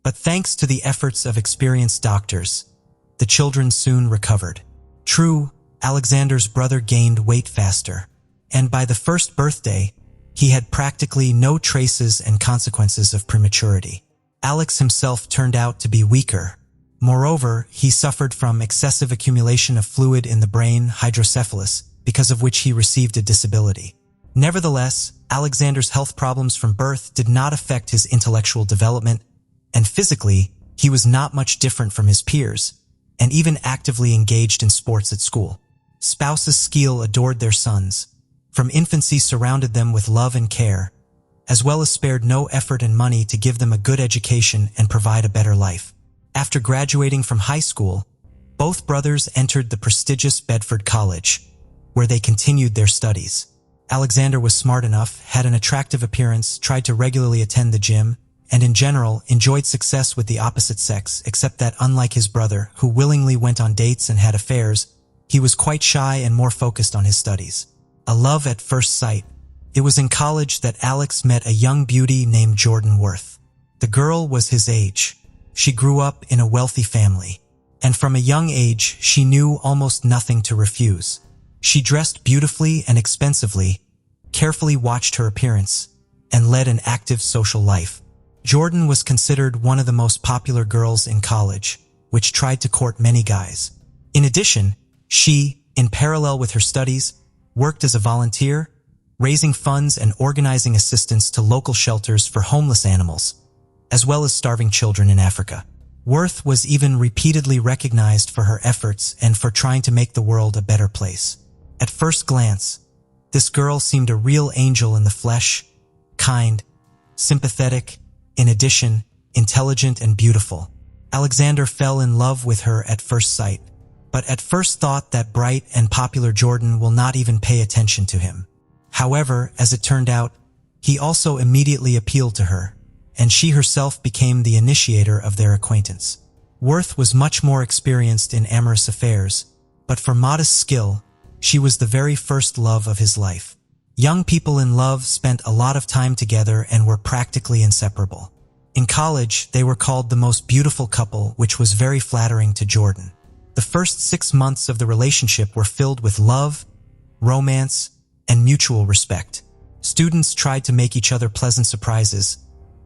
But thanks to the efforts of experienced doctors, the children soon recovered. True, Alexander's brother gained weight faster, and by the first birthday, he had practically no traces and consequences of prematurity. Alex himself turned out to be weaker. Moreover, he suffered from excessive accumulation of fluid in the brain, hydrocephalus, because of which he received a disability. Nevertheless, Alexander's health problems from birth did not affect his intellectual development, and physically, he was not much different from his peers, and even actively engaged in sports at school. Spouses Skeel adored their sons, from infancy surrounded them with love and care, as well as spared no effort and money to give them a good education and provide a better life. After graduating from high school, both brothers entered the prestigious Bedford College, where they continued their studies. Alexander was smart enough, had an attractive appearance, tried to regularly attend the gym, and in general enjoyed success with the opposite sex, except that unlike his brother, who willingly went on dates and had affairs, he was quite shy and more focused on his studies. A love at first sight. It was in college that Alex met a young beauty named Jordan Worth. The girl was his age. She grew up in a wealthy family, and from a young age she knew almost nothing to refuse. She dressed beautifully and expensively, carefully watched her appearance, and led an active social life. Jordan was considered one of the most popular girls in college, which tried to court many guys. In addition, she, in parallel with her studies, worked as a volunteer, raising funds and organizing assistance to local shelters for homeless animals, as well as starving children in Africa. Worth was even repeatedly recognized for her efforts and for trying to make the world a better place. At first glance, this girl seemed a real angel in the flesh, kind, sympathetic, in addition, intelligent and beautiful. Alexander fell in love with her at first sight, but at first thought that bright and popular Jordan will not even pay attention to him. However, as it turned out, he also immediately appealed to her, and she herself became the initiator of their acquaintance. Worth was much more experienced in amorous affairs, but for modest skill, she was the very first love of his life. Young people in love spent a lot of time together and were practically inseparable. In college, they were called the most beautiful couple, which was very flattering to Jordan. The first 6 months of the relationship were filled with love, romance, and mutual respect. Students tried to make each other pleasant surprises,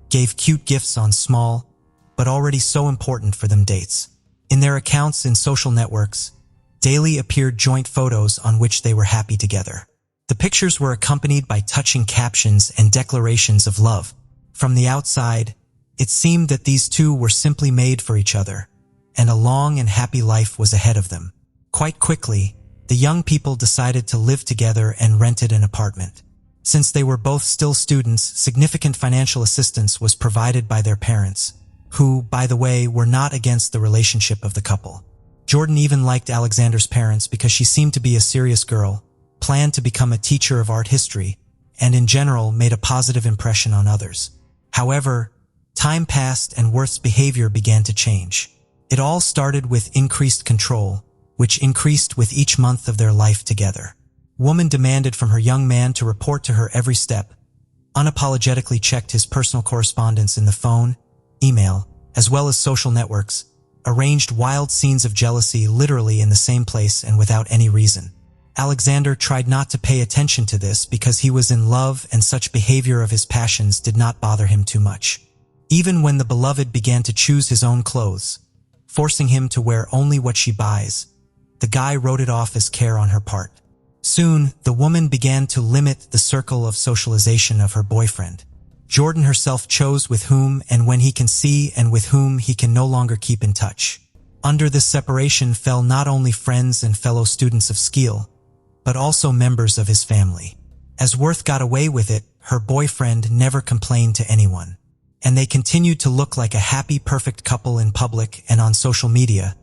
gave cute gifts on small, but already so important for them dates. In their accounts in social networks, daily appeared joint photos on which they were happy together. The pictures were accompanied by touching captions and declarations of love. From the outside, it seemed that these two were simply made for each other, and a long and happy life was ahead of them. Quite quickly, the young people decided to live together and rented an apartment. Since they were both still students, significant financial assistance was provided by their parents, who, by the way, were not against the relationship of the couple. Jordan even liked Alexander's parents because she seemed to be a serious girl, planned to become a teacher of art history, and in general made a positive impression on others. However, time passed and Worth's behavior began to change. It all started with increased control, which increased with each month of their life together. Woman demanded from her young man to report to her every step, unapologetically checked his personal correspondence in the phone, email, as well as social networks, arranged wild scenes of jealousy literally in the same place and without any reason. Alexander tried not to pay attention to this because he was in love and such behavior of his passions did not bother him too much. Even when the beloved began to choose his own clothes, forcing him to wear only what she buys, the guy wrote it off as care on her part. Soon, the woman began to limit the circle of socialization of her boyfriend. Jordan herself chose with whom and when he can see and with whom he can no longer keep in touch. Under this separation fell not only friends and fellow students of Skill, but also members of his family. As Worth got away with it, her boyfriend never complained to anyone, and they continued to look like a happy, perfect couple in public and on social media.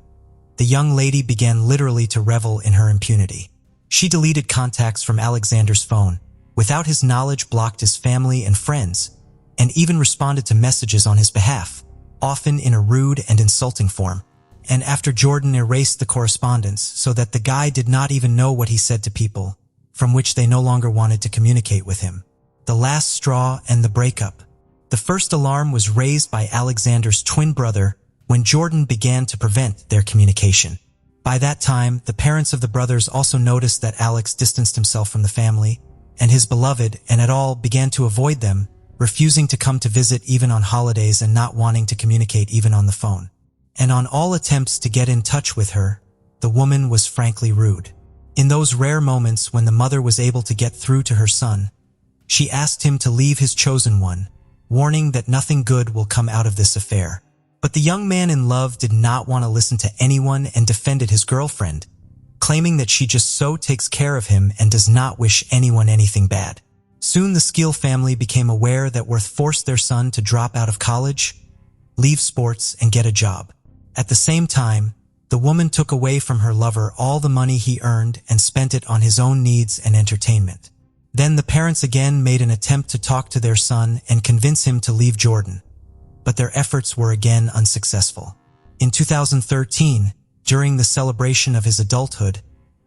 The young lady began literally to revel in her impunity. She deleted contacts from Alexander's phone, without his knowledge blocked his family and friends, and even responded to messages on his behalf, often in a rude and insulting form. And after Jordan erased the correspondence so that the guy did not even know what he said to people, from which they no longer wanted to communicate with him. The last straw and the breakup. The first alarm was raised by Alexander's twin brother when Jordan began to prevent their communication. By that time, the parents of the brothers also noticed that Alex distanced himself from the family and his beloved and at all began to avoid them, refusing to come to visit even on holidays and not wanting to communicate even on the phone. And on all attempts to get in touch with her, the woman was frankly rude. In those rare moments when the mother was able to get through to her son, she asked him to leave his chosen one, warning that nothing good will come out of this affair. But the young man in love did not want to listen to anyone and defended his girlfriend, claiming that she just so takes care of him and does not wish anyone anything bad. Soon the Skill family became aware that Worth forced their son to drop out of college, leave sports, and get a job. At the same time, the woman took away from her lover all the money he earned and spent it on his own needs and entertainment. Then the parents again made an attempt to talk to their son and convince him to leave Jordan, but their efforts were again unsuccessful. In 2013, during the celebration of his adulthood,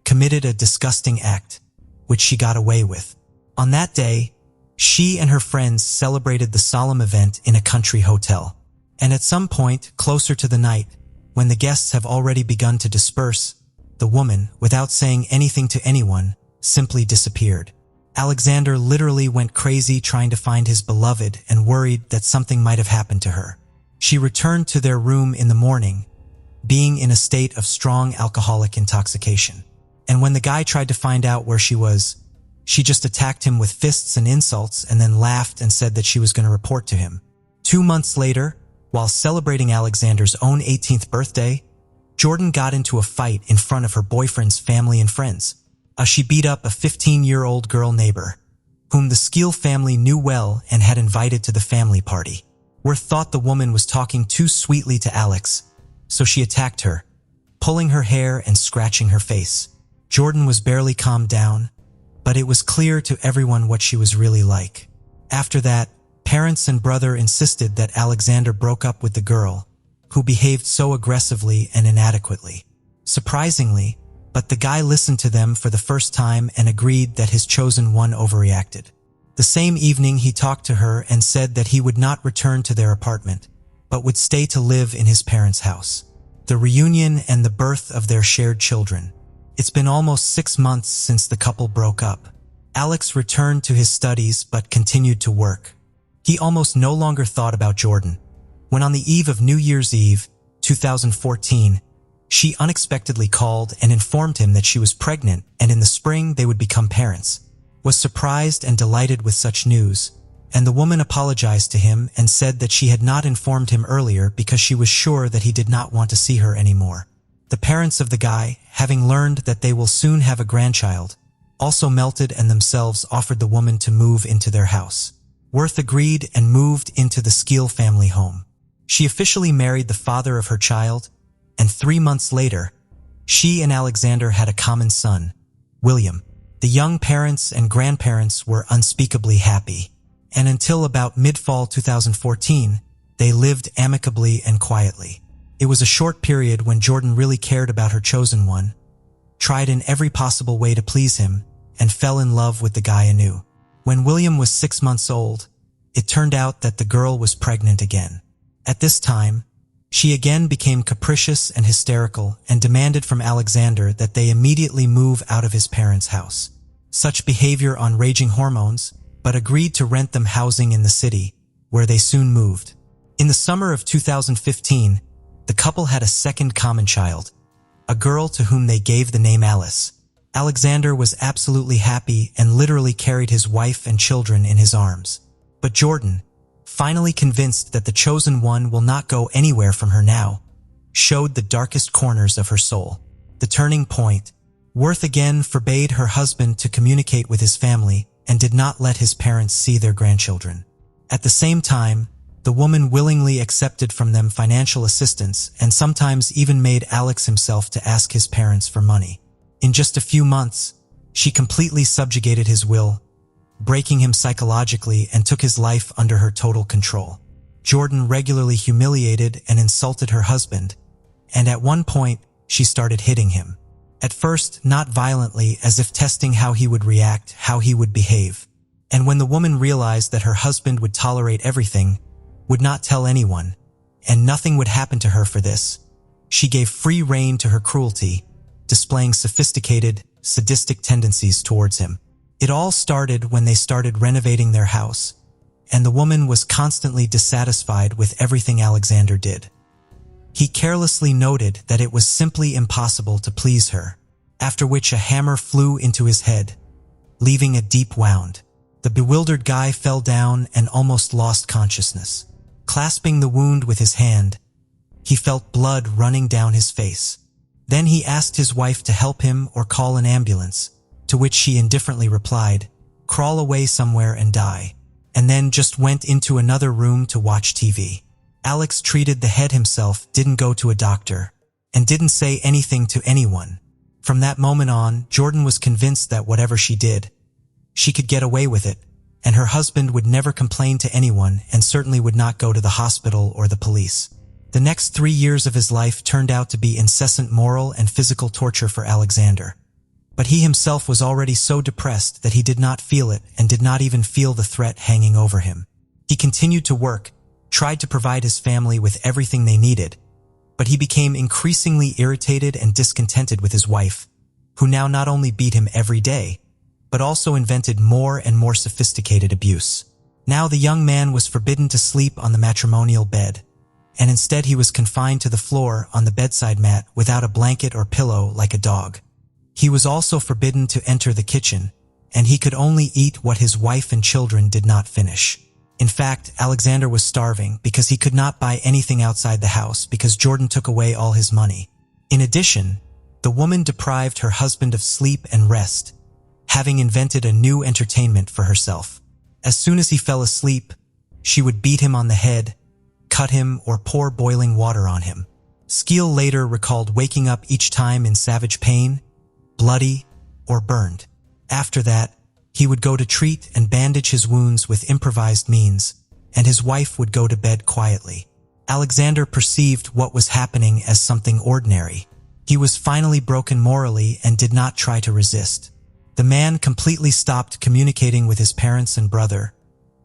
committed a disgusting act, which she got away with. On that day, she and her friends celebrated the solemn event in a country hotel. And at some point, closer to the night, when the guests have already begun to disperse, the woman, without saying anything to anyone, simply disappeared. Alexander literally went crazy trying to find his beloved and worried that something might have happened to her. She returned to their room in the morning, being in a state of strong alcoholic intoxication. And when the guy tried to find out where she was, she just attacked him with fists and insults and then laughed and said that she was going to report to him. 2 months later, while celebrating Alexander's own 18th birthday, Jordan got into a fight in front of her boyfriend's family and friends. She beat up a 15-year-old girl neighbor, whom the Skill family knew well and had invited to the family party. Worth thought the woman was talking too sweetly to Alex, so she attacked her, pulling her hair and scratching her face. Jordan was barely calmed down, but it was clear to everyone what she was really like. After that, parents and brother insisted that Alexander broke up with the girl, who behaved so aggressively and inadequately. Surprisingly, but the guy listened to them for the first time and agreed that his chosen one overreacted. The same evening he talked to her and said that he would not return to their apartment, but would stay to live in his parents' house. The reunion and the birth of their shared children. It's been almost 6 months since the couple broke up. Alex returned to his studies but continued to work. He almost no longer thought about Jordan, when on the eve of New Year's Eve, 2014, she unexpectedly called and informed him that she was pregnant and in the spring they would become parents. was surprised and delighted with such news, and the woman apologized to him and said that she had not informed him earlier because she was sure that he did not want to see her anymore. The parents of the guy, having learned that they will soon have a grandchild, also melted and themselves offered the woman to move into their house. Worth agreed and moved into the Skeel family home. She officially married the father of her child, and 3 months later, she and Alexander had a common son, William. The young parents and grandparents were unspeakably happy, and until about mid-fall 2014, they lived amicably and quietly. It was a short period when Jordan really cared about her chosen one, tried in every possible way to please him, and fell in love with the guy anew. When William was 6 months old, it turned out that the girl was pregnant again. At this time, she again became capricious and hysterical and demanded from Alexander that they immediately move out of his parents' house. Such behavior on raging hormones, but agreed to rent them housing in the city, where they soon moved. In the summer of 2015, the couple had a second common child, a girl to whom they gave the name Alice. Alexander was absolutely happy and literally carried his wife and children in his arms. But Jordan, finally convinced that the chosen one will not go anywhere from her now, showed the darkest corners of her soul. The turning point. Worth again forbade her husband to communicate with his family and did not let his parents see their grandchildren. At the same time, the woman willingly accepted from them financial assistance and sometimes even made Alex himself to ask his parents for money. In just a few months, she completely subjugated his will, breaking him psychologically, and took his life under her total control. Jordan regularly humiliated and insulted her husband, and at one point, she started hitting him. At first, not violently, as if testing how he would react, how he would behave. And when the woman realized that her husband would tolerate everything, would not tell anyone, and nothing would happen to her for this, she gave free rein to her cruelty, displaying sophisticated, sadistic tendencies towards him. It all started when they started renovating their house, and the woman was constantly dissatisfied with everything Alexander did. He carelessly noted that it was simply impossible to please her, after which a hammer flew into his head, leaving a deep wound. The bewildered guy fell down and almost lost consciousness. Clasping the wound with his hand, he felt blood running down his face. Then he asked his wife to help him or call an ambulance, to which she indifferently replied, "Crawl away somewhere and die," and then just went into another room to watch TV. Alex treated the head himself, didn't go to a doctor, and didn't say anything to anyone. From that moment on, Jordan was convinced that whatever she did, she could get away with it, and her husband would never complain to anyone and certainly would not go to the hospital or the police. The next 3 years of his life turned out to be incessant moral and physical torture for Alexander. But he himself was already so depressed that he did not feel it and did not even feel the threat hanging over him. He continued to work, tried to provide his family with everything they needed, but he became increasingly irritated and discontented with his wife, who now not only beat him every day, but also invented more and more sophisticated abuse. Now the young man was forbidden to sleep on the matrimonial bed, and instead he was confined to the floor on the bedside mat without a blanket or pillow like a dog. He was also forbidden to enter the kitchen, and he could only eat what his wife and children did not finish. In fact, Alexander was starving because he could not buy anything outside the house because Jordan took away all his money. In addition, the woman deprived her husband of sleep and rest, having invented a new entertainment for herself. As soon as he fell asleep, she would beat him on the head, cut him, or pour boiling water on him. Skeel later recalled waking up each time in savage pain, bloody, or burned. After that, he would go to treat and bandage his wounds with improvised means, and his wife would go to bed quietly. Alexander perceived what was happening as something ordinary. He was finally broken morally and did not try to resist. The man completely stopped communicating with his parents and brother,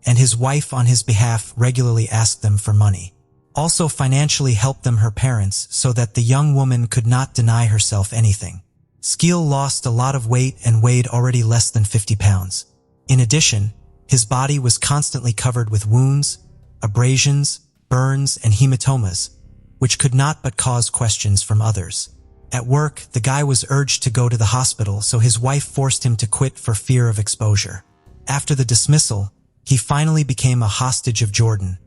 and his wife on his behalf regularly asked them for money. Also financially helped them her parents so that the young woman could not deny herself anything. Skeel lost a lot of weight and weighed already less than 50 pounds. In addition, his body was constantly covered with wounds, abrasions, burns, and hematomas, which could not but cause questions from others. At work, the guy was urged to go to the hospital, so his wife forced him to quit for fear of exposure. After the dismissal, he finally became a hostage of Jordan,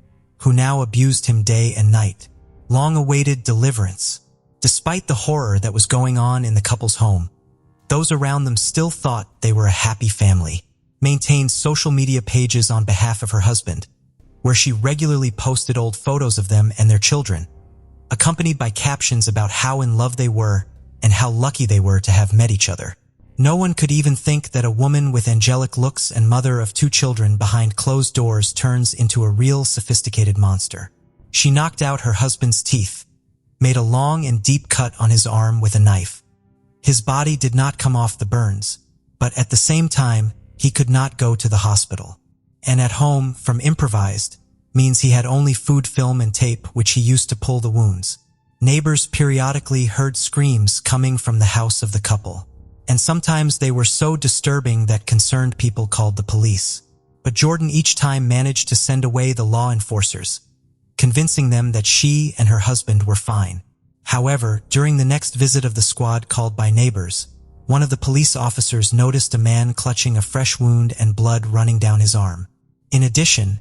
who now abused him day and night. Long-awaited deliverance. Despite the horror that was going on in the couple's home, those around them still thought they were a happy family. Maintained social media pages on behalf of her husband, where she regularly posted old photos of them and their children, accompanied by captions about how in love they were and how lucky they were to have met each other. No one could even think that a woman with angelic looks and mother of 2 children behind closed doors turns into a real sophisticated monster. She knocked out her husband's teeth, made a long and deep cut on his arm with a knife. His body did not come off the burns, but at the same time, he could not go to the hospital. And at home, from improvised, means he had only food film and tape which he used to pull the wounds. Neighbors periodically heard screams coming from the house of the couple, and sometimes they were so disturbing that concerned people called the police. But Jordan each time managed to send away the law enforcers, convincing them that she and her husband were fine. However, during the next visit of the squad called by neighbors, one of the police officers noticed a man clutching a fresh wound and blood running down his arm. In addition,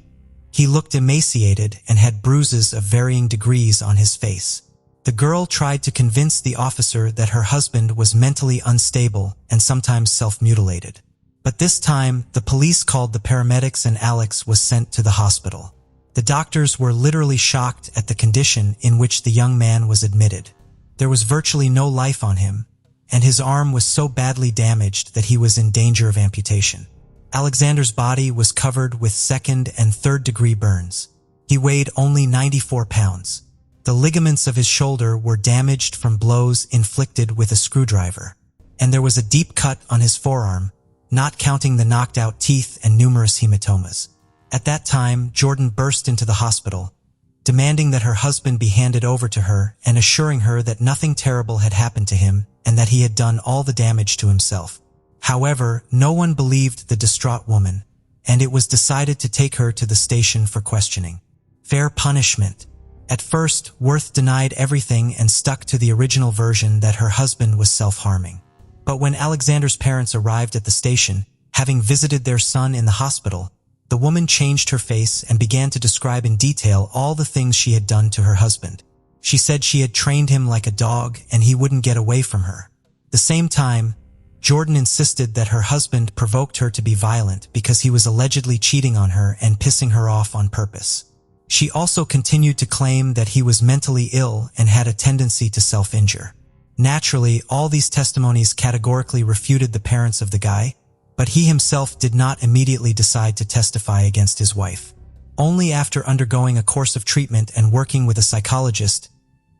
he looked emaciated and had bruises of varying degrees on his face. The girl tried to convince the officer that her husband was mentally unstable and sometimes self-mutilated. But this time, the police called the paramedics and Alex was sent to the hospital. The doctors were literally shocked at the condition in which the young man was admitted. There was virtually no life on him, and his arm was so badly damaged that he was in danger of amputation. Alexander's body was covered with 2nd and 3rd degree burns. He weighed only 94 pounds. The ligaments of his shoulder were damaged from blows inflicted with a screwdriver, and there was a deep cut on his forearm, not counting the knocked out teeth and numerous hematomas. At that time, Jordan burst into the hospital, demanding that her husband be handed over to her and assuring her that nothing terrible had happened to him and that he had done all the damage to himself. However, no one believed the distraught woman, and it was decided to take her to the station for questioning. Fair punishment. At first, Worth denied everything and stuck to the original version that her husband was self-harming. But when Alexander's parents arrived at the station, having visited their son in the hospital, the woman changed her face and began to describe in detail all the things she had done to her husband. She said she had trained him like a dog and he wouldn't get away from her. At the same time, Jordan insisted that her husband provoked her to be violent because he was allegedly cheating on her and pissing her off on purpose. She also continued to claim that he was mentally ill and had a tendency to self-injure. Naturally, all these testimonies categorically refuted the parents of the guy, but he himself did not immediately decide to testify against his wife. Only after undergoing a course of treatment and working with a psychologist,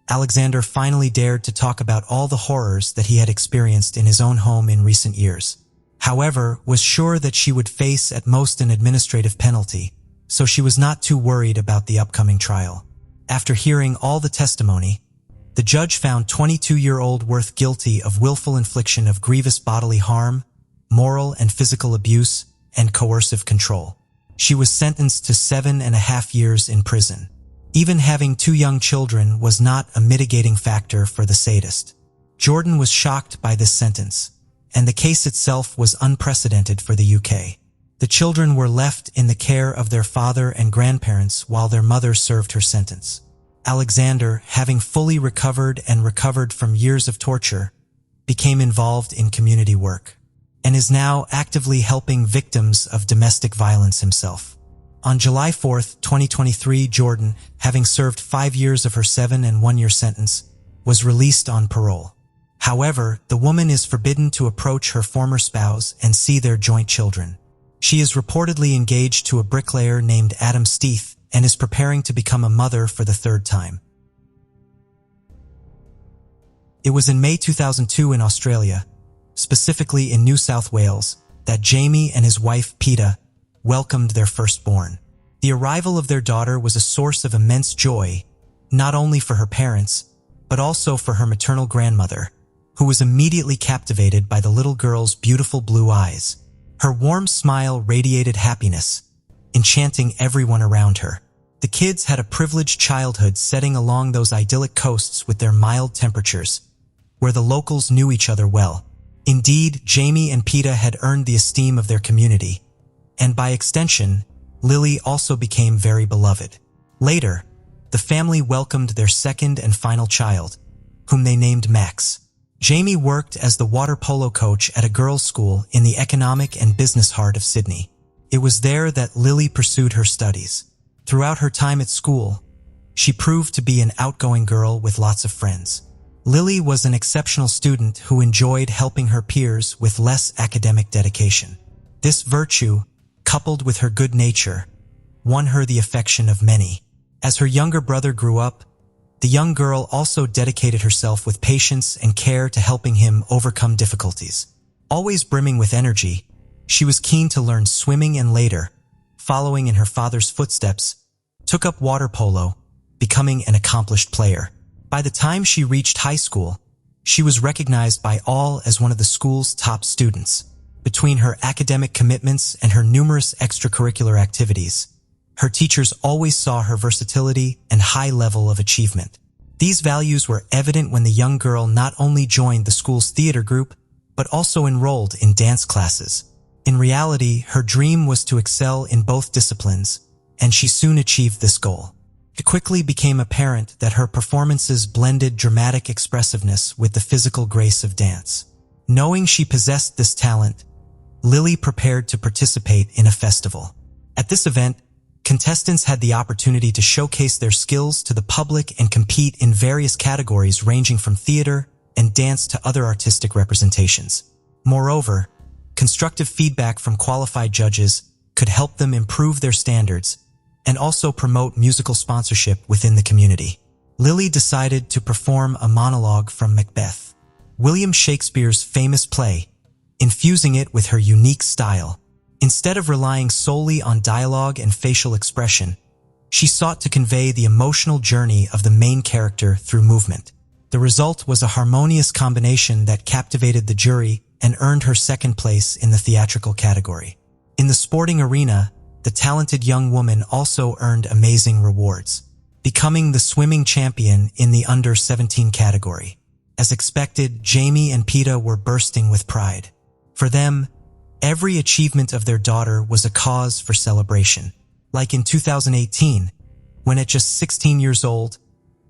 Alexander finally dared to talk about all the horrors that he had experienced in his own home in recent years. However, was sure that she would face at most an administrative penalty, so she was not too worried about the upcoming trial. After hearing all the testimony, the judge found 22-year-old Worth guilty of willful infliction of grievous bodily harm, moral and physical abuse, and coercive control. She was sentenced to 7.5 years in prison. Even having 2 young children was not a mitigating factor for the sadist. Jordan was shocked by this sentence, and the case itself was unprecedented for the UK. The children were left in the care of their father and grandparents while their mother served her sentence. Alexander, having fully recovered from years of torture, became involved in community work, and is now actively helping victims of domestic violence himself. On July 4, 2023, Jordan, having served 5 years of her 7 and 1 year sentence, was released on parole. However, the woman is forbidden to approach her former spouse and see their joint children. She is reportedly engaged to a bricklayer named Adam Steeth and is preparing to become a mother for the 3rd time. It was in May 2002 in Australia, specifically in New South Wales, that Jamie and his wife Peta welcomed their firstborn. The arrival of their daughter was a source of immense joy, not only for her parents, but also for her maternal grandmother, who was immediately captivated by the little girl's beautiful blue eyes. Her warm smile radiated happiness, enchanting everyone around her. The kids had a privileged childhood setting along those idyllic coasts with their mild temperatures, where the locals knew each other well. Indeed, Jamie and Peta had earned the esteem of their community, and by extension, Lily also became very beloved. Later, the family welcomed their second and final child, whom they named Max. Jamie worked as the water polo coach at a girls' school in the economic and business heart of Sydney. It was there that Lily pursued her studies. Throughout her time at school, she proved to be an outgoing girl with lots of friends. Lily was an exceptional student who enjoyed helping her peers with less academic dedication. This virtue, coupled with her good nature, won her the affection of many. As her younger brother grew up, the young girl also dedicated herself with patience and care to helping him overcome difficulties. Always brimming with energy, she was keen to learn swimming and later, following in her father's footsteps, took up water polo, becoming an accomplished player. By the time she reached high school, she was recognized by all as one of the school's top students. Between her academic commitments and her numerous extracurricular activities, her teachers always saw her versatility and high level of achievement. These values were evident when the young girl not only joined the school's theater group, but also enrolled in dance classes. In reality, her dream was to excel in both disciplines, and she soon achieved this goal. It quickly became apparent that her performances blended dramatic expressiveness with the physical grace of dance. Knowing she possessed this talent, Lily prepared to participate in a festival. At this event, contestants had the opportunity to showcase their skills to the public and compete in various categories ranging from theater and dance to other artistic representations. Moreover, constructive feedback from qualified judges could help them improve their standards and also promote musical sponsorship within the community. Lily decided to perform a monologue from Macbeth, William Shakespeare's famous play, infusing it with her unique style. Instead of relying solely on dialogue and facial expression, she sought to convey the emotional journey of the main character through movement. The result was a harmonious combination that captivated the jury and earned her second place in the theatrical category. In the sporting arena, the talented young woman also earned amazing rewards, becoming the swimming champion in the under-17 category. As expected, Jamie and Peta were bursting with pride. For them, every achievement of their daughter was a cause for celebration. Like in 2018, when at just 16 years old,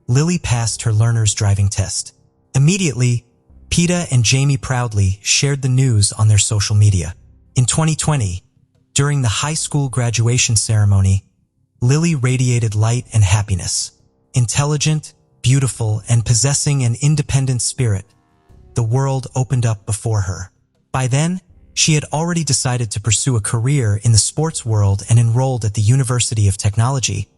Lily passed her learner's driving test. Immediately, Peta and Jamie proudly shared the news on their social media. In 2020, during the high school graduation ceremony, Lily radiated light and happiness. Intelligent, beautiful, and possessing an independent spirit, the world opened up before her. By then, she had already decided to pursue a career in the sports world and enrolled at the University of Technology,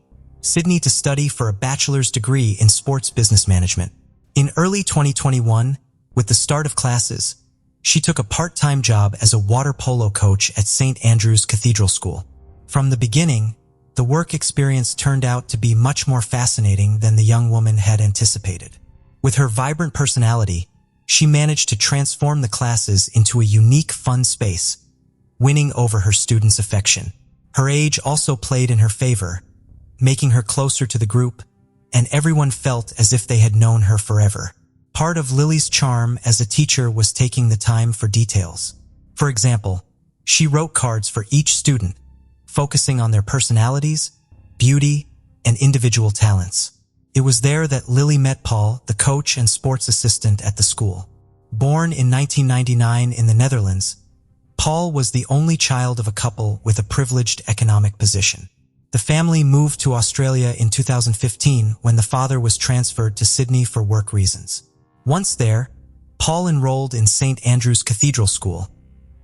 Sydney, to study for a bachelor's degree in sports business management. In early 2021, with the start of classes, she took a part-time job as a water polo coach at St. Andrew's Cathedral School. From the beginning, the work experience turned out to be much more fascinating than the young woman had anticipated. With her vibrant personality, she managed to transform the classes into a unique, fun space, winning over her students' affection. Her age also played in her favor, making her closer to the group, and everyone felt as if they had known her forever. Part of Lily's charm as a teacher was taking the time for details. For example, she wrote cards for each student, focusing on their personalities, beauty, and individual talents. It was there that Lily met Paul, the coach and sports assistant at the school. Born in 1999 in the Netherlands, Paul was the only child of a couple with a privileged economic position. The family moved to Australia in 2015 when the father was transferred to Sydney for work reasons. Once there, Paul enrolled in St. Andrew's Cathedral School,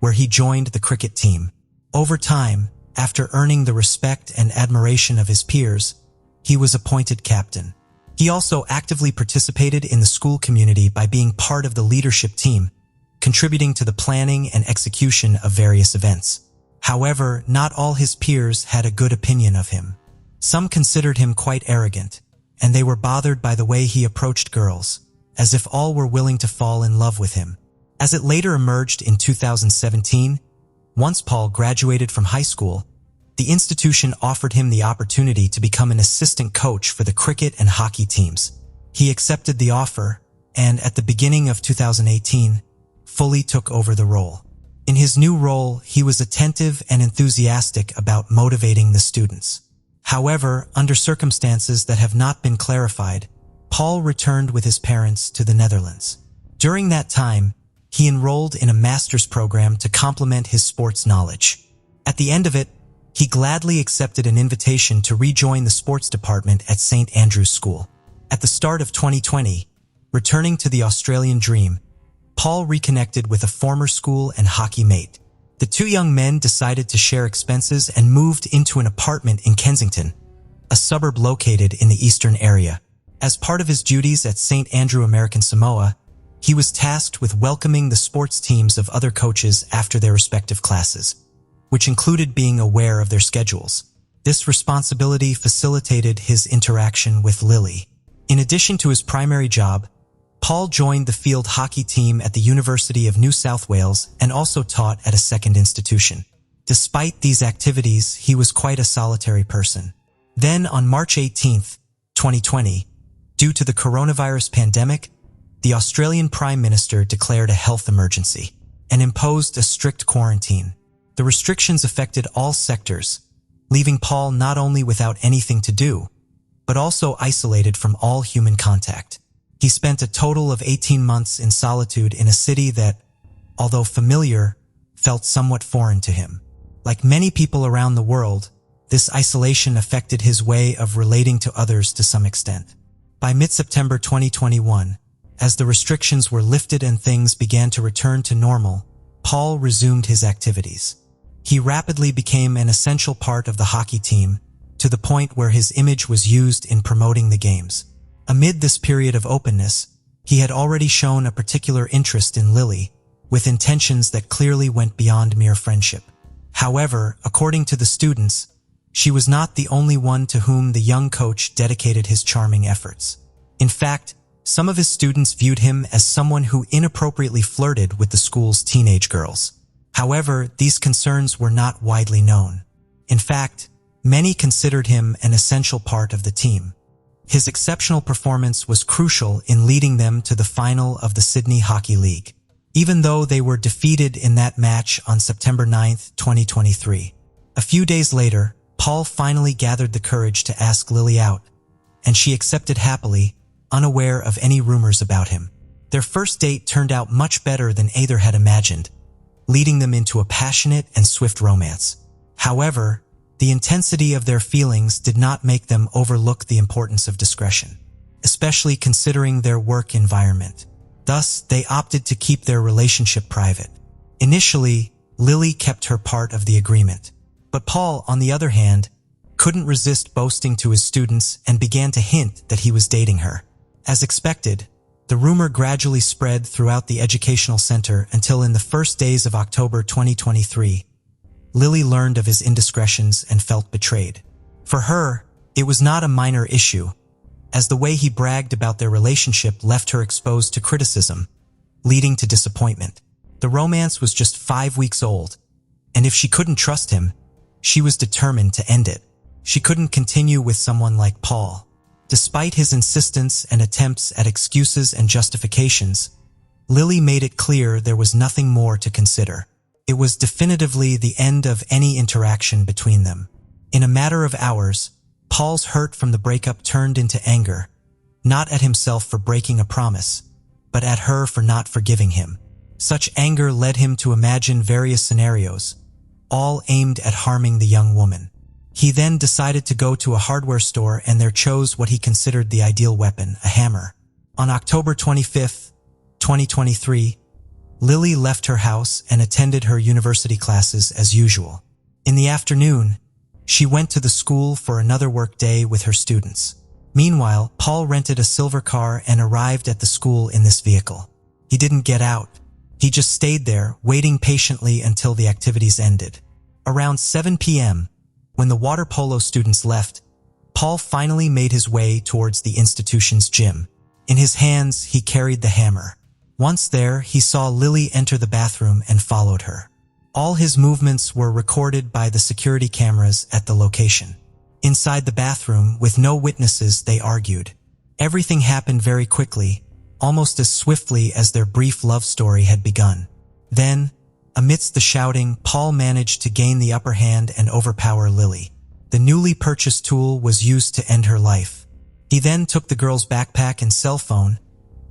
where he joined the cricket team. Over time, after earning the respect and admiration of his peers, he was appointed captain. He also actively participated in the school community by being part of the leadership team, contributing to the planning and execution of various events. However, not all his peers had a good opinion of him. Some considered him quite arrogant, and they were bothered by the way he approached girls, as if all were willing to fall in love with him. As it later emerged in 2017, once Paul graduated from high school, the institution offered him the opportunity to become an assistant coach for the cricket and hockey teams. He accepted the offer, and at the beginning of 2018, fully took over the role. In his new role, he was attentive and enthusiastic about motivating the students. However, under circumstances that have not been clarified, Paul returned with his parents to the Netherlands. During that time, he enrolled in a master's program to complement his sports knowledge. At the end of it, he gladly accepted an invitation to rejoin the sports department at St. Andrew's School. At the start of 2020, returning to the Australian dream, Paul reconnected with a former school and hockey mate. The two young men decided to share expenses and moved into an apartment in Kensington, a suburb located in the eastern area. As part of his duties at St. Andrew, American Samoa, he was tasked with welcoming the sports teams of other coaches after their respective classes, which included being aware of their schedules. This responsibility facilitated his interaction with Lily. In addition to his primary job, Paul joined the field hockey team at the University of New South Wales and also taught at a second institution. Despite these activities, he was quite a solitary person. Then, on March 18, 2020, due to the coronavirus pandemic, the Australian Prime Minister declared a health emergency and imposed a strict quarantine. The restrictions affected all sectors, leaving Paul not only without anything to do, but also isolated from all human contact. He spent a total of 18 months in solitude in a city that, although familiar, felt somewhat foreign to him. Like many people around the world, this isolation affected his way of relating to others to some extent. By mid-September 2021, as the restrictions were lifted and things began to return to normal, Paul resumed his activities. He rapidly became an essential part of the hockey team, to the point where his image was used in promoting the games. Amid this period of openness, he had already shown a particular interest in Lily, with intentions that clearly went beyond mere friendship. However, according to the students, she was not the only one to whom the young coach dedicated his charming efforts. In fact, some of his students viewed him as someone who inappropriately flirted with the school's teenage girls. However, these concerns were not widely known. In fact, many considered him an essential part of the team. His exceptional performance was crucial in leading them to the final of the Sydney Hockey League, even though they were defeated in that match on September 9, 2023. A few days later, Paul finally gathered the courage to ask Lily out, and she accepted happily, unaware of any rumors about him. Their first date turned out much better than either had imagined, leading them into a passionate and swift romance. However, the intensity of their feelings did not make them overlook the importance of discretion, especially considering their work environment. Thus, they opted to keep their relationship private. Initially, Lily kept her part of the agreement, but Paul, on the other hand, couldn't resist boasting to his students and began to hint that he was dating her. As expected, the rumor gradually spread throughout the educational center until in the first days of October 2023, Lily learned of his indiscretions and felt betrayed. For her, it was not a minor issue, as the way he bragged about their relationship left her exposed to criticism, leading to disappointment. The romance was just 5 weeks old, and if she couldn't trust him, she was determined to end it. She couldn't continue with someone like Paul. Despite his insistence and attempts at excuses and justifications, Lily made it clear there was nothing more to consider. It was definitively the end of any interaction between them. In a matter of hours, Paul's hurt from the breakup turned into anger, not at himself for breaking a promise, but at her for not forgiving him. Such anger led him to imagine various scenarios, all aimed at harming the young woman. He then decided to go to a hardware store and there chose what he considered the ideal weapon, a hammer. On October 25, 2023, Lily left her house and attended her university classes as usual. In the afternoon, she went to the school for another work day with her students. Meanwhile, Paul rented a silver car and arrived at the school in this vehicle. He didn't get out. He just stayed there, waiting patiently until the activities ended. Around 7 p.m., when the water polo students left, Paul finally made his way towards the institution's gym. In his hands, he carried the hammer. Once there, he saw Lily enter the bathroom and followed her. All his movements were recorded by the security cameras at the location. Inside the bathroom, with no witnesses, they argued. Everything happened very quickly, almost as swiftly as their brief love story had begun. Then, amidst the shouting, Paul managed to gain the upper hand and overpower Lily. The newly purchased tool was used to end her life. He then took the girl's backpack and cell phone,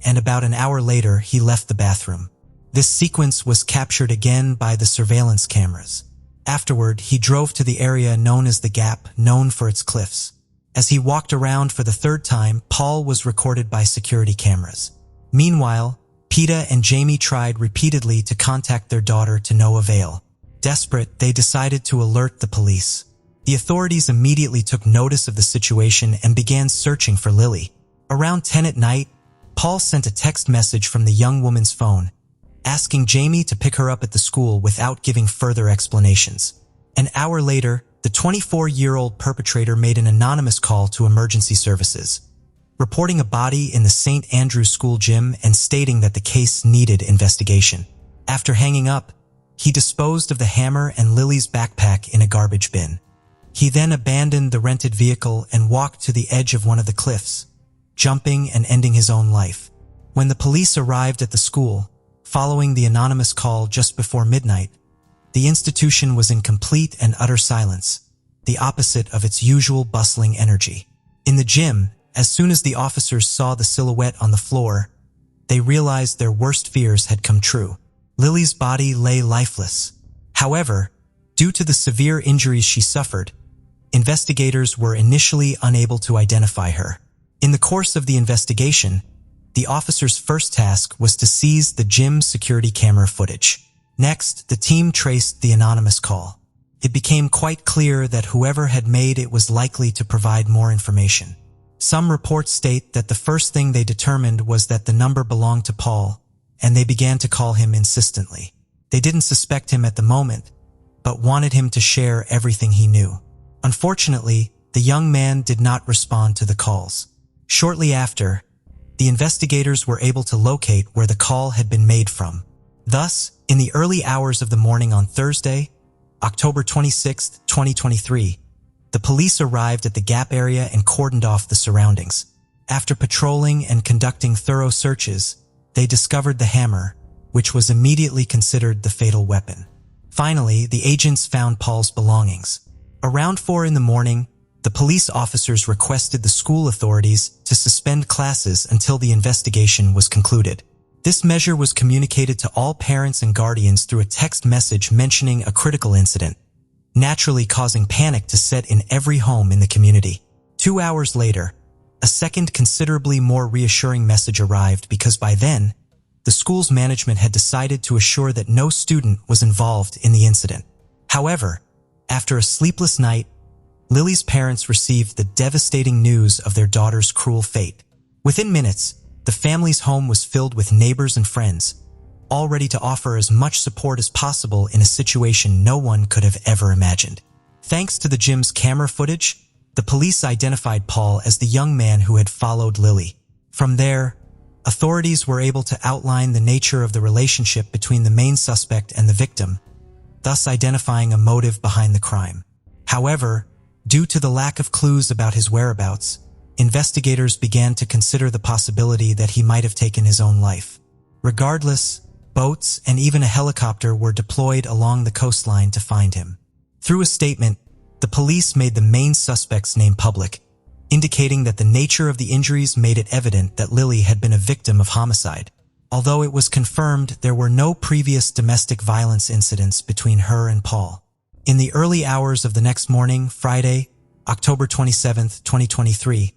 and about an hour later he left the bathroom. This sequence was captured again by the surveillance cameras. Afterward, he drove to the area known as the Gap, known for its cliffs. As he walked around for the third time, Paul was recorded by security cameras. Meanwhile, Peeta and Jamie tried repeatedly to contact their daughter to no avail. Desperate, they decided to alert the police. The authorities immediately took notice of the situation and began searching for Lily. Around 10 at night, Paul sent a text message from the young woman's phone, asking Jamie to pick her up at the school without giving further explanations. An hour later, the 24-year-old perpetrator made an anonymous call to emergency services, reporting a body in the St. Andrew's School gym and stating that the case needed investigation. After hanging up, he disposed of the hammer and Lily's backpack in a garbage bin. He then abandoned the rented vehicle and walked to the edge of one of the cliffs, jumping and ending his own life. When the police arrived at the school, following the anonymous call just before midnight, the institution was in complete and utter silence, the opposite of its usual bustling energy. In the gym, as soon as the officers saw the silhouette on the floor, they realized their worst fears had come true. Lily's body lay lifeless. However, due to the severe injuries she suffered, investigators were initially unable to identify her. In the course of the investigation, the officers' first task was to seize the gym's security camera footage. Next, the team traced the anonymous call. It became quite clear that whoever had made it was likely to provide more information. Some reports state that the first thing they determined was that the number belonged to Paul, and they began to call him insistently. They didn't suspect him at the moment, but wanted him to share everything he knew. Unfortunately, the young man did not respond to the calls. Shortly after, the investigators were able to locate where the call had been made from. Thus, in the early hours of the morning on Thursday, October 26, 2023, the police arrived at the Gap area and cordoned off the surroundings. After patrolling and conducting thorough searches, they discovered the hammer, which was immediately considered the fatal weapon. Finally, the agents found Paul's belongings. Around 4 in the morning, the police officers requested the school authorities to suspend classes until the investigation was concluded. This measure was communicated to all parents and guardians through a text message mentioning a critical incident, naturally causing panic to set in every home in the community. 2 hours later, a second considerably more reassuring message arrived because by then, the school's management had decided to assure that no student was involved in the incident. However, after a sleepless night, Lily's parents received the devastating news of their daughter's cruel fate. Within minutes, the family's home was filled with neighbors and friends, all ready to offer as much support as possible in a situation no one could have ever imagined. Thanks to the gym's camera footage, the police identified Paul as the young man who had followed Lily. From there, authorities were able to outline the nature of the relationship between the main suspect and the victim, thus identifying a motive behind the crime. However, due to the lack of clues about his whereabouts, investigators began to consider the possibility that he might have taken his own life. Regardless, boats and even a helicopter were deployed along the coastline to find him. Through a statement, the police made the main suspect's name public, indicating that the nature of the injuries made it evident that Lily had been a victim of homicide. Although it was confirmed there were no previous domestic violence incidents between her and Paul. In the early hours of the next morning, Friday, October 27, 2023,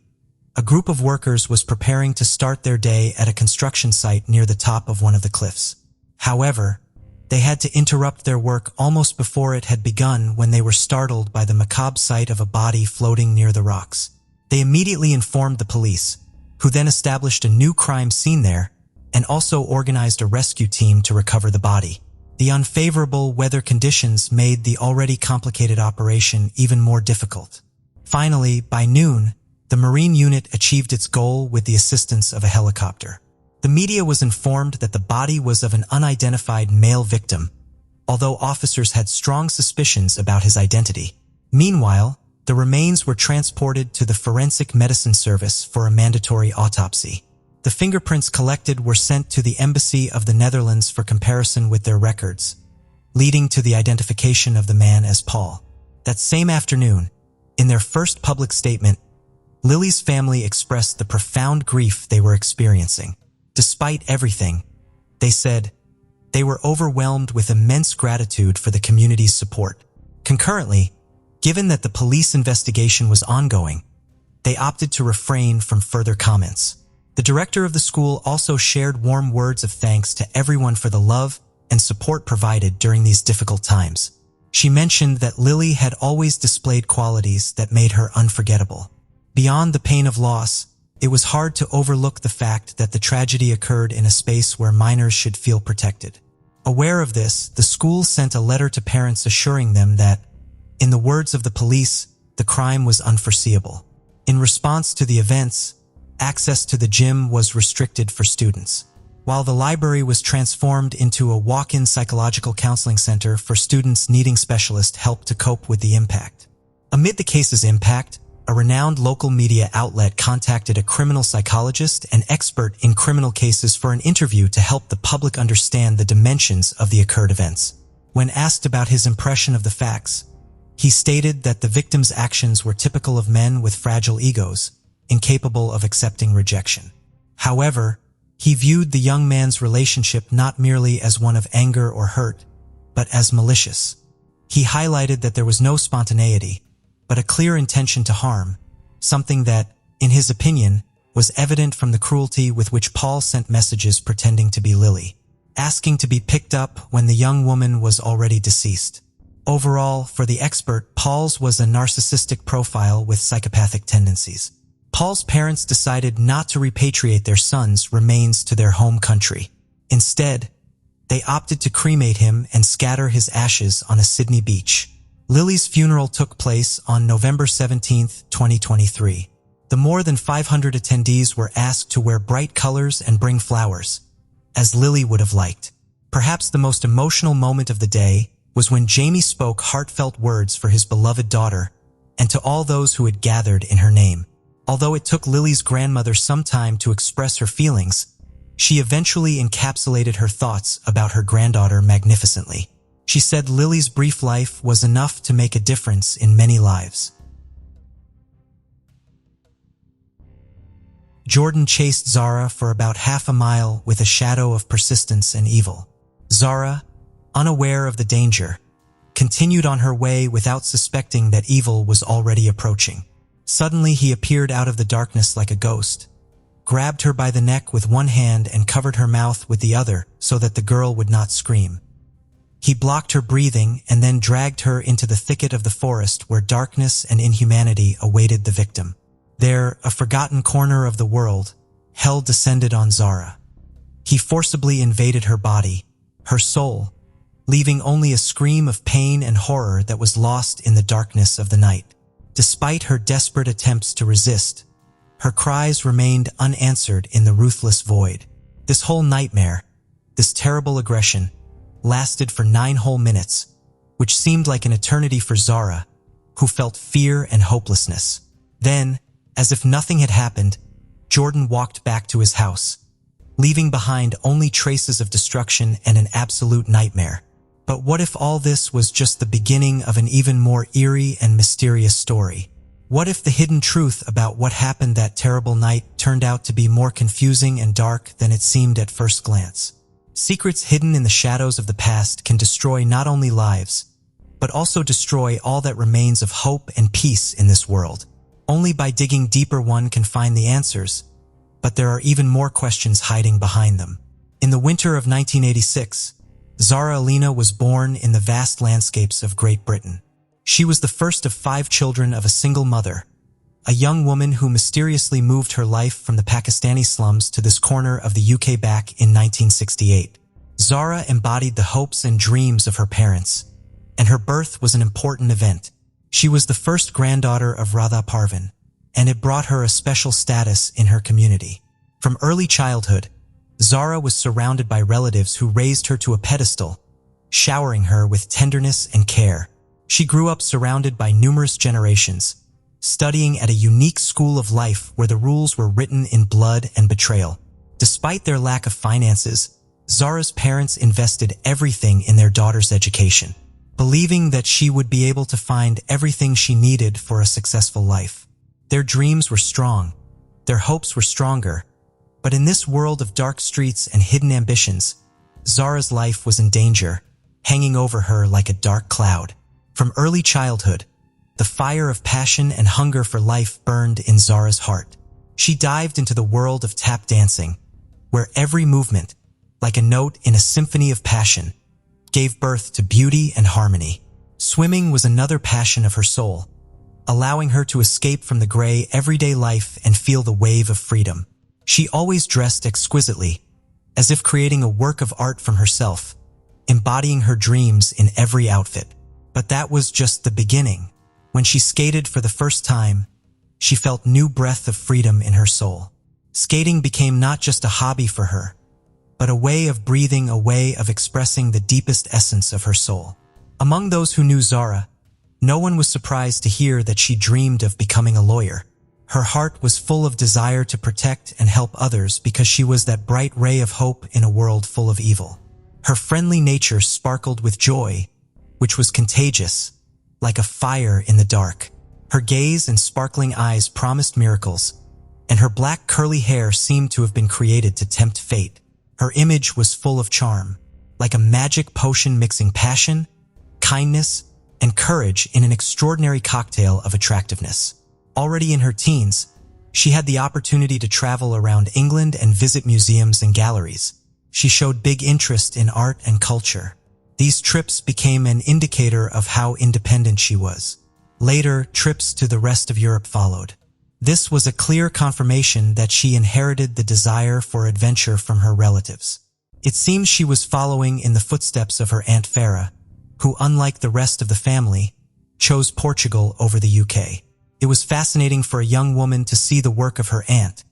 a group of workers was preparing to start their day at a construction site near the top of one of the cliffs. However, they had to interrupt their work almost before it had begun when they were startled by the macabre sight of a body floating near the rocks. They immediately informed the police, who then established a new crime scene there and also organized a rescue team to recover the body. The unfavorable weather conditions made the already complicated operation even more difficult. Finally, by noon, the Marine unit achieved its goal with the assistance of a helicopter. The media was informed that the body was of an unidentified male victim, although officers had strong suspicions about his identity. Meanwhile, the remains were transported to the Forensic Medicine Service for a mandatory autopsy. The fingerprints collected were sent to the Embassy of the Netherlands for comparison with their records, leading to the identification of the man as Paul. That same afternoon, in their first public statement, Lily's family expressed the profound grief they were experiencing. Despite everything, they said, they were overwhelmed with immense gratitude for the community's support. Concurrently, given that the police investigation was ongoing, they opted to refrain from further comments. The director of the school also shared warm words of thanks to everyone for the love and support provided during these difficult times. She mentioned that Lily had always displayed qualities that made her unforgettable. Beyond the pain of loss, it was hard to overlook the fact that the tragedy occurred in a space where minors should feel protected. Aware of this, the school sent a letter to parents assuring them that, in the words of the police, the crime was unforeseeable. In response to the events, access to the gym was restricted for students, while the library was transformed into a walk-in psychological counseling center for students needing specialist help to cope with the impact. Amid the case's impact, a renowned local media outlet contacted a criminal psychologist and expert in criminal cases for an interview to help the public understand the dimensions of the occurred events. When asked about his impression of the facts, he stated that the victim's actions were typical of men with fragile egos, incapable of accepting rejection. However, he viewed the young man's relationship not merely as one of anger or hurt, but as malicious. He highlighted that there was no spontaneity, but a clear intention to harm, something that, in his opinion, was evident from the cruelty with which Paul sent messages pretending to be Lily, asking to be picked up when the young woman was already deceased. Overall, for the expert, Paul's was a narcissistic profile with psychopathic tendencies. Paul's parents decided not to repatriate their son's remains to their home country. Instead, they opted to cremate him and scatter his ashes on a Sydney beach. Lily's funeral took place on November 17, 2023. The more than 500 attendees were asked to wear bright colors and bring flowers, as Lily would have liked. Perhaps the most emotional moment of the day was when Jamie spoke heartfelt words for his beloved daughter and to all those who had gathered in her name. Although it took Lily's grandmother some time to express her feelings, she eventually encapsulated her thoughts about her granddaughter magnificently. She said Lily's brief life was enough to make a difference in many lives. Jordan chased Zara for about half a mile with a shadow of persistence and evil. Zara, unaware of the danger, continued on her way without suspecting that evil was already approaching. Suddenly he appeared out of the darkness like a ghost, grabbed her by the neck with one hand and covered her mouth with the other so that the girl would not scream. He blocked her breathing and then dragged her into the thicket of the forest where darkness and inhumanity awaited the victim. There, a forgotten corner of the world, hell descended on Zara. He forcibly invaded her body, her soul, leaving only a scream of pain and horror that was lost in the darkness of the night. Despite her desperate attempts to resist, her cries remained unanswered in the ruthless void. This whole nightmare, this terrible aggression, lasted for 9 whole minutes, which seemed like an eternity for Zara, who felt fear and hopelessness. Then, as if nothing had happened, Jordan walked back to his house, leaving behind only traces of destruction and an absolute nightmare. But what if all this was just the beginning of an even more eerie and mysterious story? What if the hidden truth about what happened that terrible night turned out to be more confusing and dark than it seemed at first glance? Secrets hidden in the shadows of the past can destroy not only lives, but also destroy all that remains of hope and peace in this world. Only by digging deeper one can find the answers, but there are even more questions hiding behind them. In the winter of 1986, Zara Alina was born in the vast landscapes of Great Britain. She was the first of 5 children of a single mother, a young woman who mysteriously moved her life from the Pakistani slums to this corner of the UK back in 1968. Zara embodied the hopes and dreams of her parents, and her birth was an important event. She was the first granddaughter of Radha Parvin, and it brought her a special status in her community. From early childhood, Zara was surrounded by relatives who raised her to a pedestal, showering her with tenderness and care. She grew up surrounded by numerous generations, studying at a unique school of life where the rules were written in blood and betrayal. Despite their lack of finances, Zara's parents invested everything in their daughter's education, believing that she would be able to find everything she needed for a successful life. Their dreams were strong, their hopes were stronger, but in this world of dark streets and hidden ambitions, Zara's life was in danger, hanging over her like a dark cloud. From early childhood, the fire of passion and hunger for life burned in Zara's heart. She dived into the world of tap dancing, where every movement, like a note in a symphony of passion, gave birth to beauty and harmony. Swimming was another passion of her soul, allowing her to escape from the gray everyday life and feel the wave of freedom. She always dressed exquisitely, as if creating a work of art from herself, embodying her dreams in every outfit. But that was just the beginning. When she skated for the first time, she felt new breath of freedom in her soul. Skating became not just a hobby for her, but a way of breathing, a way of expressing the deepest essence of her soul. Among those who knew Zara, no one was surprised to hear that she dreamed of becoming a lawyer. Her heart was full of desire to protect and help others because she was that bright ray of hope in a world full of evil. Her friendly nature sparkled with joy, which was contagious, like a fire in the dark. Her gaze and sparkling eyes promised miracles, and her black curly hair seemed to have been created to tempt fate. Her image was full of charm, like a magic potion mixing passion, kindness, and courage in an extraordinary cocktail of attractiveness. Already in her teens, she had the opportunity to travel around England and visit museums and galleries. She showed big interest in art and culture. These trips became an indicator of how independent she was. Later, trips to the rest of Europe followed. This was a clear confirmation that she inherited the desire for adventure from her relatives. It seems she was following in the footsteps of her Aunt Farah, who, unlike the rest of the family, chose Portugal over the UK. It was fascinating for a young woman to see the work of her aunt,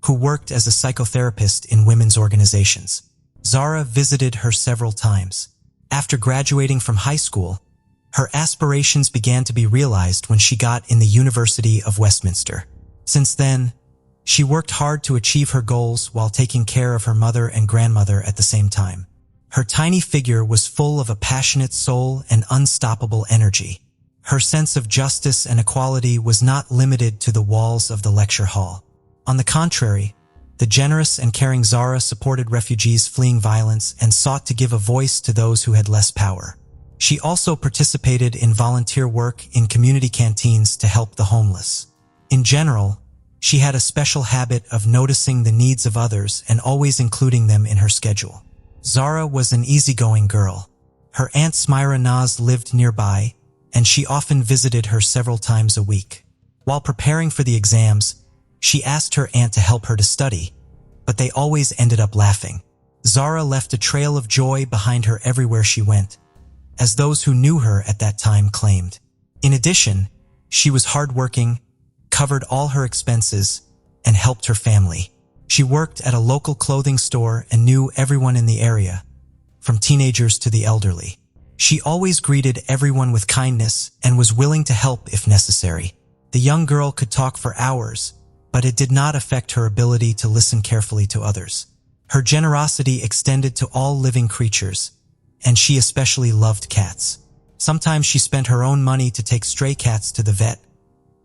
who worked as a psychotherapist in women's organizations. Zara visited her several times. After graduating from high school, her aspirations began to be realized when she got in the University of Westminster. Since then, she worked hard to achieve her goals while taking care of her mother and grandmother at the same time. Her tiny figure was full of a passionate soul and unstoppable energy. Her sense of justice and equality was not limited to the walls of the lecture hall. On the contrary, the generous and caring Zara supported refugees fleeing violence and sought to give a voice to those who had less power. She also participated in volunteer work in community canteens to help the homeless. In general, she had a special habit of noticing the needs of others and always including them in her schedule. Zara was an easygoing girl. Her Aunt Smira Naz lived nearby, and she often visited her several times a week. While preparing for the exams, she asked her aunt to help her to study, but they always ended up laughing. Zara left a trail of joy behind her everywhere she went, as those who knew her at that time claimed. In addition, she was hardworking, covered all her expenses, and helped her family. She worked at a local clothing store and knew everyone in the area, from teenagers to the elderly. She always greeted everyone with kindness and was willing to help if necessary. The young girl could talk for hours, but it did not affect her ability to listen carefully to others. Her generosity extended to all living creatures, and she especially loved cats. Sometimes she spent her own money to take stray cats to the vet,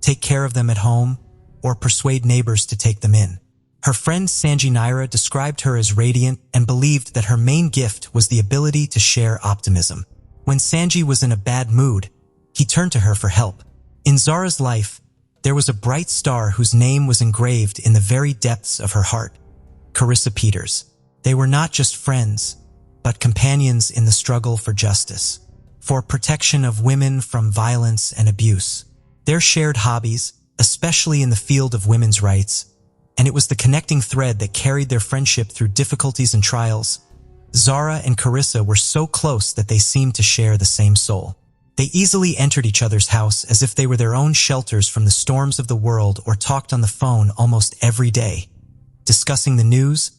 take care of them at home, or persuade neighbors to take them in. Her friend Sanji Naira described her as radiant and believed that her main gift was the ability to share optimism. When Sanji was in a bad mood, he turned to her for help. In Zara's life, there was a bright star whose name was engraved in the very depths of her heart: Carissa Peters. They were not just friends, but companions in the struggle for justice, for protection of women from violence and abuse. Their shared hobbies, especially in the field of women's rights, and it was the connecting thread that carried their friendship through difficulties and trials. Zara and Carissa were so close that they seemed to share the same soul. They easily entered each other's house as if they were their own shelters from the storms of the world, or talked on the phone almost every day, discussing the news,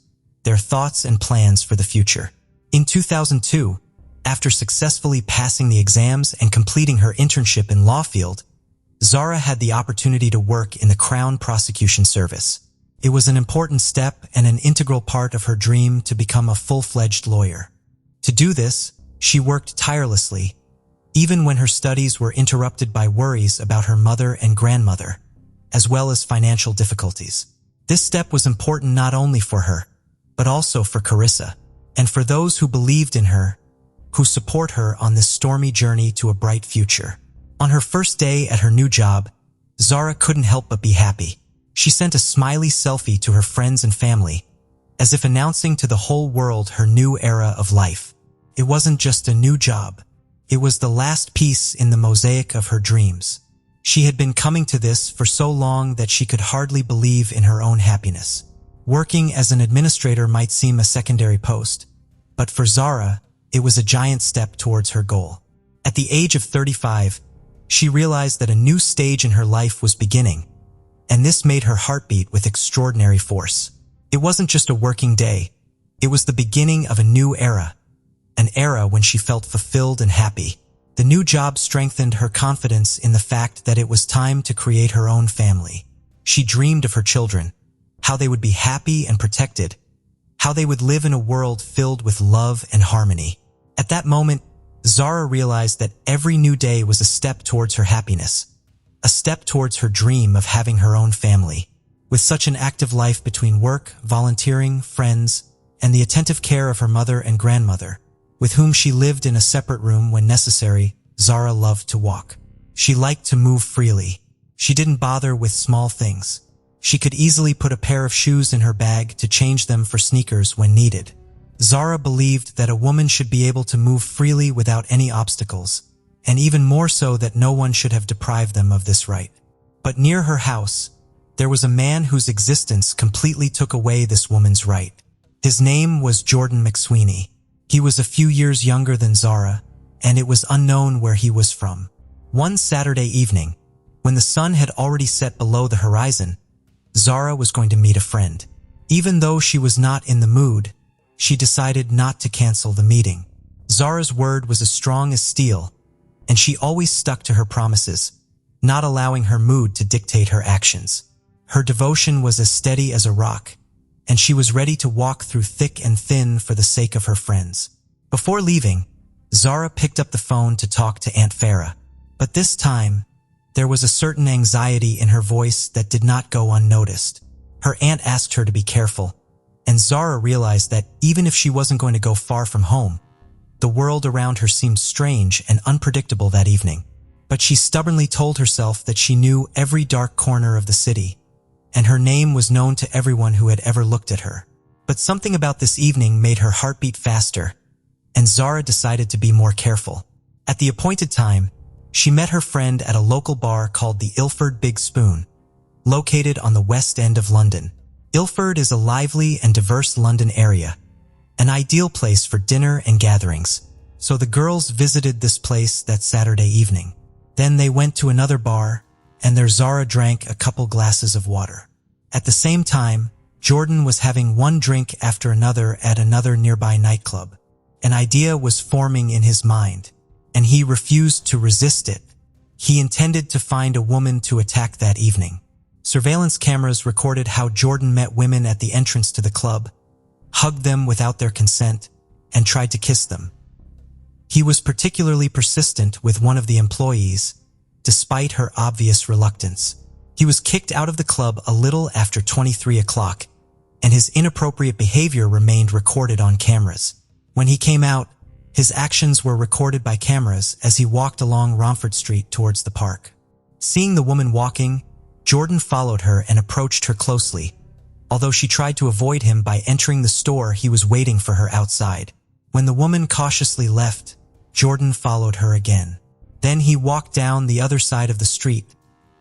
their thoughts and plans for the future. In 2002, after successfully passing the exams and completing her internship in law field, Zara had the opportunity to work in the Crown Prosecution Service. It was an important step and an integral part of her dream to become a full-fledged lawyer. To do this, she worked tirelessly, even when her studies were interrupted by worries about her mother and grandmother, as well as financial difficulties. This step was important not only for her, but also for Carissa, and for those who believed in her, who support her on this stormy journey to a bright future. On her first day at her new job, Zara couldn't help but be happy. She sent a smiley selfie to her friends and family, as if announcing to the whole world her new era of life. It wasn't just a new job. It was the last piece in the mosaic of her dreams. She had been coming to this for so long that she could hardly believe in her own happiness. Working as an administrator might seem a secondary post, but for Zara, it was a giant step towards her goal. At the age of 35, she realized that a new stage in her life was beginning, and this made her heart beat with extraordinary force. It wasn't just a working day. It was the beginning of a new era, an era when she felt fulfilled and happy. The new job strengthened her confidence in the fact that it was time to create her own family. She dreamed of her children, how they would be happy and protected, how they would live in a world filled with love and harmony. At that moment, Zara realized that every new day was a step towards her happiness, a step towards her dream of having her own family. With such an active life between work, volunteering, friends, and the attentive care of her mother and grandmother, with whom she lived in a separate room when necessary, Zara loved to walk. She liked to move freely. She didn't bother with small things. She could easily put a pair of shoes in her bag to change them for sneakers when needed. Zara believed that a woman should be able to move freely without any obstacles, and even more so that no one should have deprived them of this right. But near her house, there was a man whose existence completely took away this woman's right. His name was Jordan McSweeney. He was a few years younger than Zara, and it was unknown where he was from. One Saturday evening, when the sun had already set below the horizon, Zara was going to meet a friend. Even though she was not in the mood, she decided not to cancel the meeting. Zara's word was as strong as steel, and she always stuck to her promises, not allowing her mood to dictate her actions. Her devotion was as steady as a rock, and she was ready to walk through thick and thin for the sake of her friends. Before leaving, Zara picked up the phone to talk to Aunt Farah, but this time, there was a certain anxiety in her voice that did not go unnoticed. Her aunt asked her to be careful, and Zara realized that even if she wasn't going to go far from home, the world around her seemed strange and unpredictable that evening. But she stubbornly told herself that she knew every dark corner of the city, and her name was known to everyone who had ever looked at her. But something about this evening made her heart beat faster, and Zara decided to be more careful. At the appointed time, she met her friend at a local bar called the Ilford Big Spoon, located on the West End of London. Ilford is a lively and diverse London area, an ideal place for dinner and gatherings, so the girls visited this place that Saturday evening. Then they went to another bar, and there Zara drank a couple glasses of water. At the same time, Jordan was having one drink after another at another nearby nightclub. An idea was forming in his mind, and he refused to resist it. He intended to find a woman to attack that evening. Surveillance cameras recorded how Jordan met women at the entrance to the club, hugged them without their consent, and tried to kiss them. He was particularly persistent with one of the employees, despite her obvious reluctance. He was kicked out of the club a little after 23 o'clock, and his inappropriate behavior remained recorded on cameras. When he came out, his actions were recorded by cameras as he walked along Romford Street towards the park. Seeing the woman walking, Jordan followed her and approached her closely, although she tried to avoid him by entering the store. He was waiting for her outside. When the woman cautiously left, Jordan followed her again. Then he walked down the other side of the street,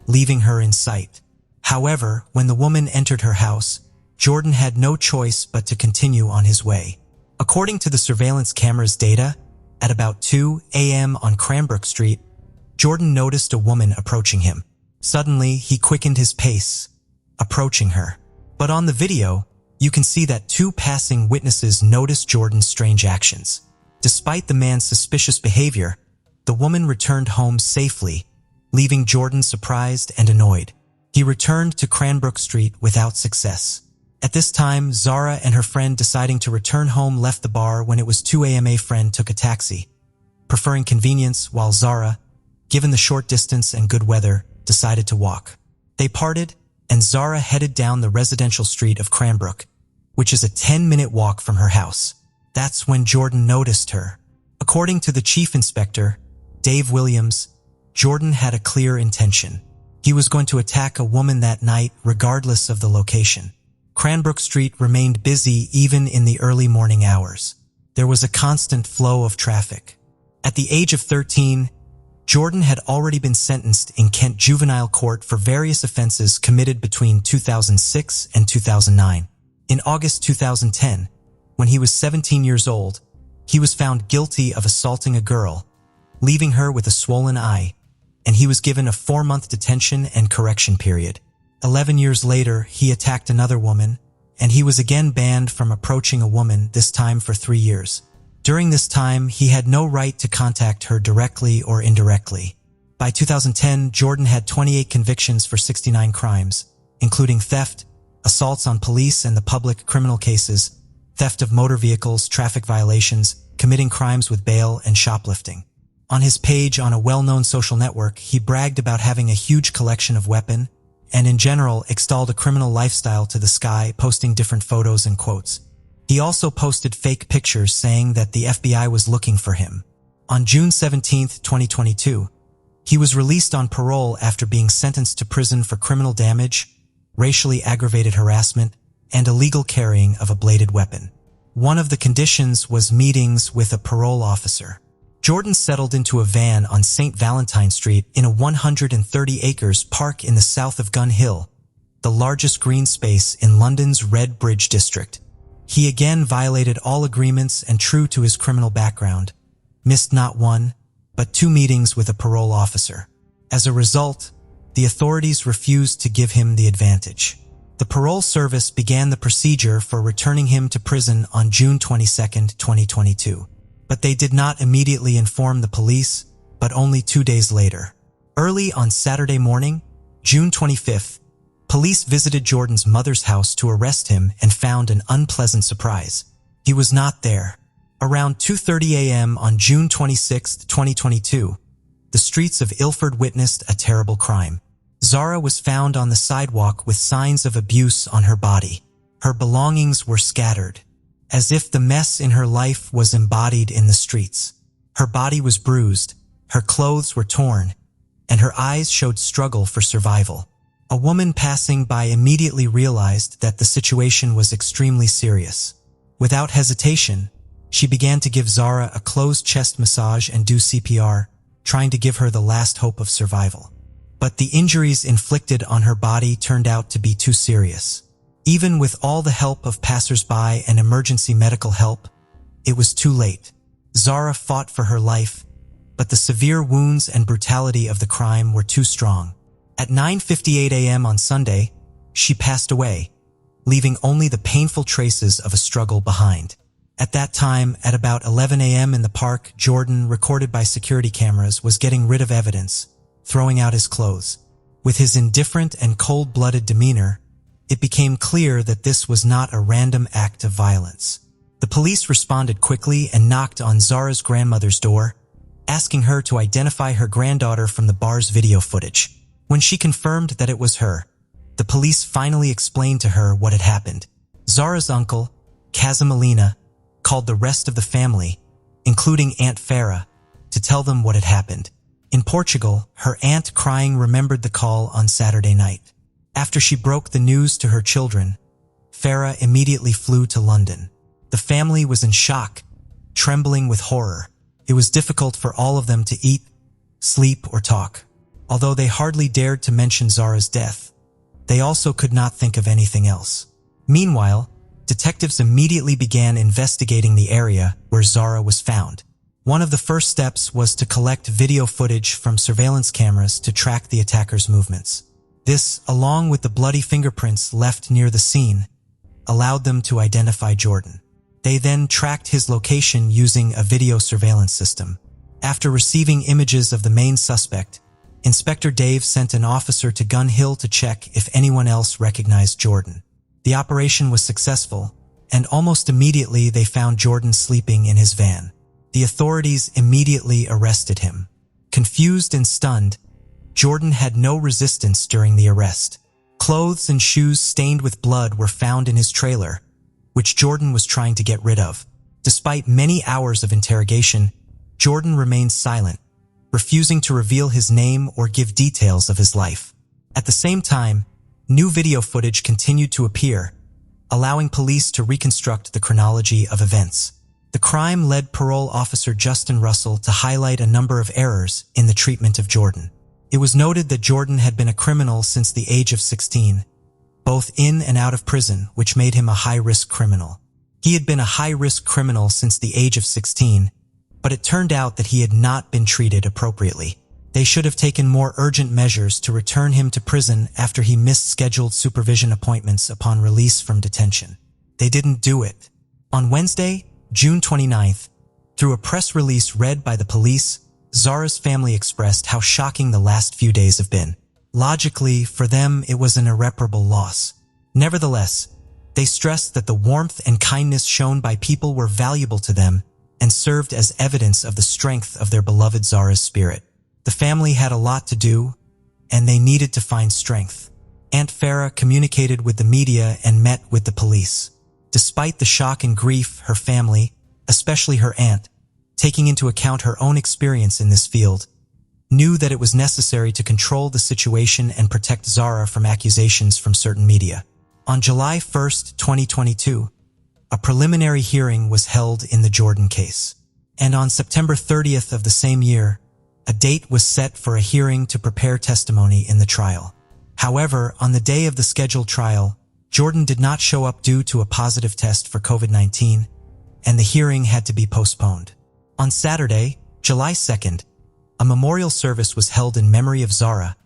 leaving her in sight. However, when the woman entered her house, Jordan had no choice but to continue on his way. According to the surveillance camera's data, at about 2 a.m. on Cranbrook Street, Jordan noticed a woman approaching him. Suddenly, he quickened his pace, approaching her. But on the video, you can see that two passing witnesses noticed Jordan's strange actions. Despite the man's suspicious behavior, the woman returned home safely, leaving Jordan surprised and annoyed. He returned to Cranbrook Street without success. At this time, Zara and her friend deciding to return home left the bar when it was 2 a.m. A friend took a taxi, preferring convenience, while Zara, given the short distance and good weather, decided to walk. They parted, and Zara headed down the residential street of Cranbrook, which is a 10-minute walk from her house. That's when Jordan noticed her. According to the chief inspector, Dave Williams, Jordan had a clear intention. He was going to attack a woman that night regardless of the location. Cranbrook Street remained busy even in the early morning hours. There was a constant flow of traffic. At the age of 13, Jordan had already been sentenced in Kent Juvenile Court for various offenses committed between 2006 and 2009. In August 2010, when he was 17 years old, he was found guilty of assaulting a girl, leaving her with a swollen eye, and he was given a 4-month detention and correction period. 11 years later, he attacked another woman, and he was again banned from approaching a woman, this time for 3 years. During this time, he had no right to contact her directly or indirectly. By 2010, Jordan had 28 convictions for 69 crimes, including theft, assaults on police and the public, criminal cases, theft of motor vehicles, traffic violations, committing crimes with bail, and shoplifting. On his page on a well-known social network, he bragged about having a huge collection of weapons, and in general extolled a criminal lifestyle to the sky, posting different photos and quotes. He also posted fake pictures saying that the FBI was looking for him. On June 17, 2022, he was released on parole after being sentenced to prison for criminal damage, racially aggravated harassment, and illegal carrying of a bladed weapon. One of the conditions was meetings with a parole officer. Jordan settled into a van on St. Valentine Street in a 130 acres park in the south of Gun Hill, the largest green space in London's Red Bridge district. He again violated all agreements and, true to his criminal background, missed not one, but 2 meetings with a parole officer. As a result, the authorities refused to give him the advantage. The parole service began the procedure for returning him to prison on June 22, 2022. But they did not immediately inform the police, but only 2 days later. Early on Saturday morning, June 25th, police visited Jordan's mother's house to arrest him and found an unpleasant surprise. He was not there. Around 2:30 a.m. on June 26, 2022, the streets of Ilford witnessed a terrible crime. Zara was found on the sidewalk with signs of abuse on her body. Her belongings were scattered, as if the mess in her life was embodied in the streets. Her body was bruised, her clothes were torn, and her eyes showed struggle for survival. A woman passing by immediately realized that the situation was extremely serious. Without hesitation, she began to give Zara a closed chest massage and do CPR, trying to give her the last hope of survival. But the injuries inflicted on her body turned out to be too serious. Even with all the help of passers-by and emergency medical help, it was too late. Zara fought for her life, but the severe wounds and brutality of the crime were too strong. At 9:58 a.m. on Sunday, she passed away, leaving only the painful traces of a struggle behind. At that time, at about 11 a.m. in the park, Jordan, recorded by security cameras, was getting rid of evidence, throwing out his clothes. With his indifferent and cold-blooded demeanor, it became clear that this was not a random act of violence. The police responded quickly and knocked on Zara's grandmother's door, asking her to identify her granddaughter from the bar's video footage. When she confirmed that it was her, the police finally explained to her what had happened. Zara's uncle, Kazim Alina, called the rest of the family, including Aunt Farah, to tell them what had happened. In Portugal, her aunt, crying, remembered the call on Saturday night. After she broke the news to her children, Farah immediately flew to London. The family was in shock, trembling with horror. It was difficult for all of them to eat, sleep, or talk. Although they hardly dared to mention Zara's death, they also could not think of anything else. Meanwhile, detectives immediately began investigating the area where Zara was found. One of the first steps was to collect video footage from surveillance cameras to track the attacker's movements. This, along with the bloody fingerprints left near the scene, allowed them to identify Jordan. They then tracked his location using a video surveillance system. After receiving images of the main suspect, Inspector Dave sent an officer to Gun Hill to check if anyone else recognized Jordan. The operation was successful, and almost immediately they found Jordan sleeping in his van. The authorities immediately arrested him. Confused and stunned, Jordan had no resistance during the arrest. Clothes and shoes stained with blood were found in his trailer, which Jordan was trying to get rid of. Despite many hours of interrogation, Jordan remained silent, refusing to reveal his name or give details of his life. At the same time, new video footage continued to appear, allowing police to reconstruct the chronology of events. The crime led parole officer Justin Russell to highlight a number of errors in the treatment of Jordan. It was noted that Jordan had been a criminal since the age of 16, both in and out of prison, which made him a high-risk criminal. He had been a high-risk criminal since the age of 16, but it turned out that he had not been treated appropriately. They should have taken more urgent measures to return him to prison after he missed scheduled supervision appointments upon release from detention. They didn't do it. On Wednesday, June 29th, through a press release read by the police, Zara's family expressed how shocking the last few days have been. Logically, for them, it was an irreparable loss. Nevertheless, they stressed that the warmth and kindness shown by people were valuable to them and served as evidence of the strength of their beloved Zara's spirit. The family had a lot to do, and they needed to find strength. Aunt Farah communicated with the media and met with the police. Despite the shock and grief, her family, especially her aunt, taking into account her own experience in this field, knew that it was necessary to control the situation and protect Zara from accusations from certain media. On July 1st, 2022, a preliminary hearing was held in the Jordan case. And on September 30th of the same year, a date was set for a hearing to prepare testimony in the trial. However, on the day of the scheduled trial, Jordan did not show up due to a positive test for COVID-19, and the hearing had to be postponed. On Saturday, July 2nd, a memorial service was held in memory of Zara,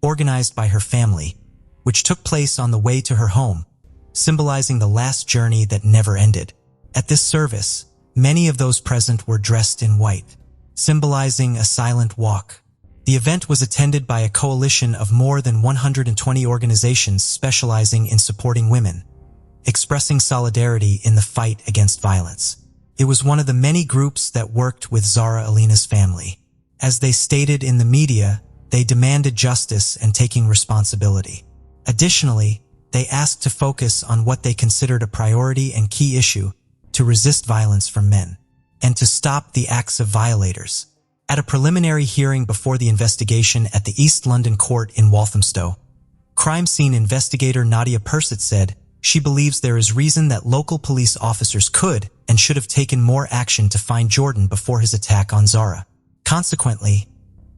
organized by her family, which took place on the way to her home, symbolizing the last journey that never ended. At this service, many of those present were dressed in white, symbolizing a silent walk. The event was attended by a coalition of more than 120 organizations specializing in supporting women, expressing solidarity in the fight against violence. It was one of the many groups that worked with Zara Alina's family. As they stated in the media, they demanded justice and taking responsibility. Additionally, they asked to focus on what they considered a priority and key issue: to resist violence from men, and to stop the acts of violators. At a preliminary hearing before the investigation at the East London court in Walthamstow, crime scene investigator Nadia Persett said she believes there is reason that local police officers could and should have taken more action to find Jordan before his attack on Zara. Consequently,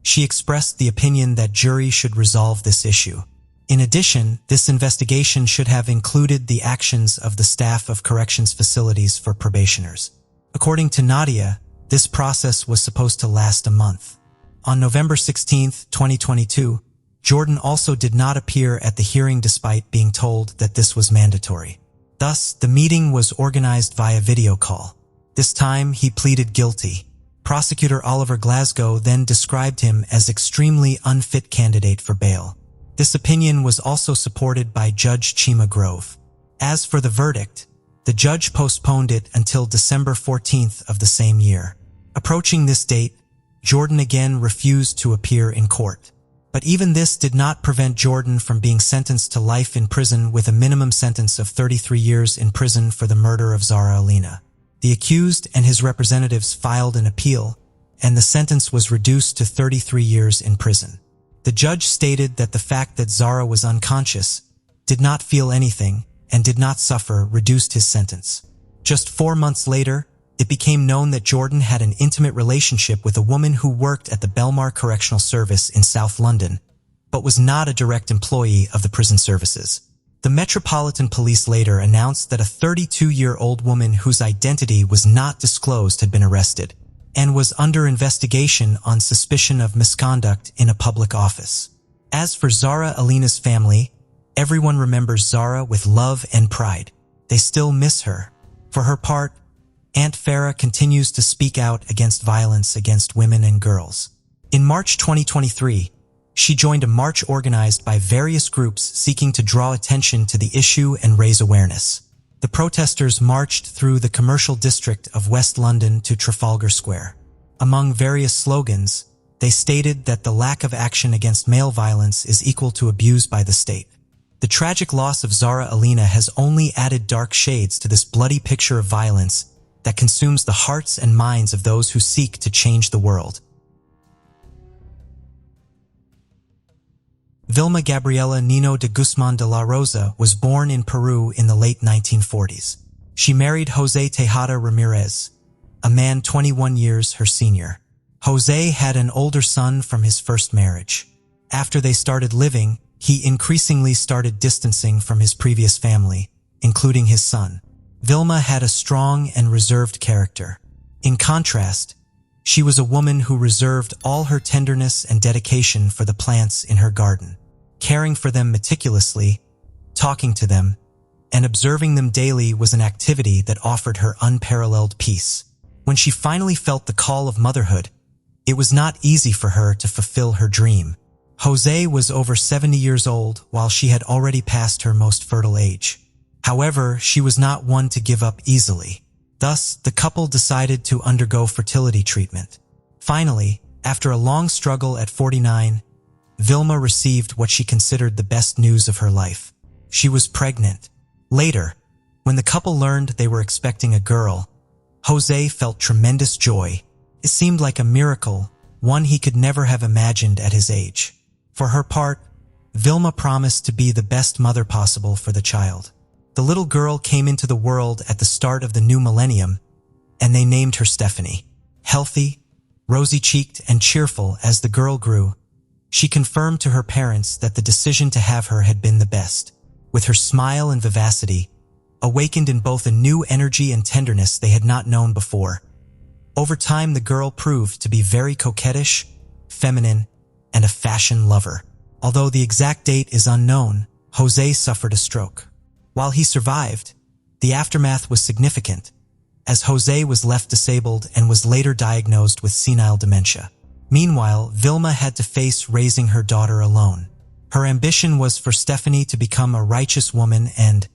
she expressed the opinion that jury should resolve this issue. In addition, this investigation should have included the actions of the staff of corrections facilities for probationers. According to Nadia, this process was supposed to last a month. On November 16, 2022, Jordan also did not appear at the hearing despite being told that this was mandatory. Thus, the meeting was organized via video call. This time, he pleaded guilty. Prosecutor Oliver Glasgow then described him as extremely unfit candidate for bail. This opinion was also supported by Judge Chima Grove. As for the verdict, the judge postponed it until December 14th of the same year. Approaching this date, Jordan again refused to appear in court. But even this did not prevent Jordan from being sentenced to life in prison with a minimum sentence of 33 years in prison for the murder of Zara Alina. The accused and his representatives filed an appeal, and the sentence was reduced to 33 years in prison. The judge stated that the fact that Zara was unconscious, did not feel anything, and did not suffer reduced his sentence. Just 4 months later, it became known that Jordan had an intimate relationship with a woman who worked at the Belmar Correctional Service in South London, but was not a direct employee of the prison services. The Metropolitan Police later announced that a 32-year-old woman whose identity was not disclosed had been arrested, and was under investigation on suspicion of misconduct in a public office. As for Zara Alina's family, everyone remembers Zara with love and pride. They still miss her. For her part, Aunt Farah continues to speak out against violence against women and girls. In March 2023, She joined a march organized by various groups seeking to draw attention to the issue and raise awareness. The protesters marched through the commercial district of West London to Trafalgar Square. Among various slogans, they stated that the lack of action against male violence is equal to abuse by the state. The tragic loss of Zara Alina has only added dark shades to this bloody picture of violence that consumes the hearts and minds of those who seek to change the world. Vilma Gabriela Nino de Guzman de la Rosa was born in Peru in the late 1940s. She married José Tejada Ramirez, a man 21 years her senior. José had an older son from his first marriage. After they started living, he increasingly started distancing from his previous family, including his son. Vilma had a strong and reserved character. In contrast, she was a woman who reserved all her tenderness and dedication for the plants in her garden, caring for them meticulously, talking to them, and observing them daily was an activity that offered her unparalleled peace. When she finally felt the call of motherhood, it was not easy for her to fulfill her dream. José was over 70 years old while she had already passed her most fertile age. However, she was not one to give up easily. Thus, the couple decided to undergo fertility treatment. Finally, after a long struggle at 49, Vilma received what she considered the best news of her life. She was pregnant. Later, when the couple learned they were expecting a girl, José felt tremendous joy. It seemed like a miracle, one he could never have imagined at his age. For her part, Vilma promised to be the best mother possible for the child. The little girl came into the world at the start of the new millennium, and they named her Stephanie. Healthy, rosy-cheeked, and cheerful as the girl grew, she confirmed to her parents that the decision to have her had been the best. With her smile and vivacity, awakened in both a new energy and tenderness they had not known before. Over time, the girl proved to be very coquettish, feminine, and a fashion lover. Although the exact date is unknown, José suffered a stroke. While he survived, the aftermath was significant, as José was left disabled and was later diagnosed with senile dementia. Meanwhile, Vilma had to face raising her daughter alone. Her ambition was for Stephanie to become a righteous woman and,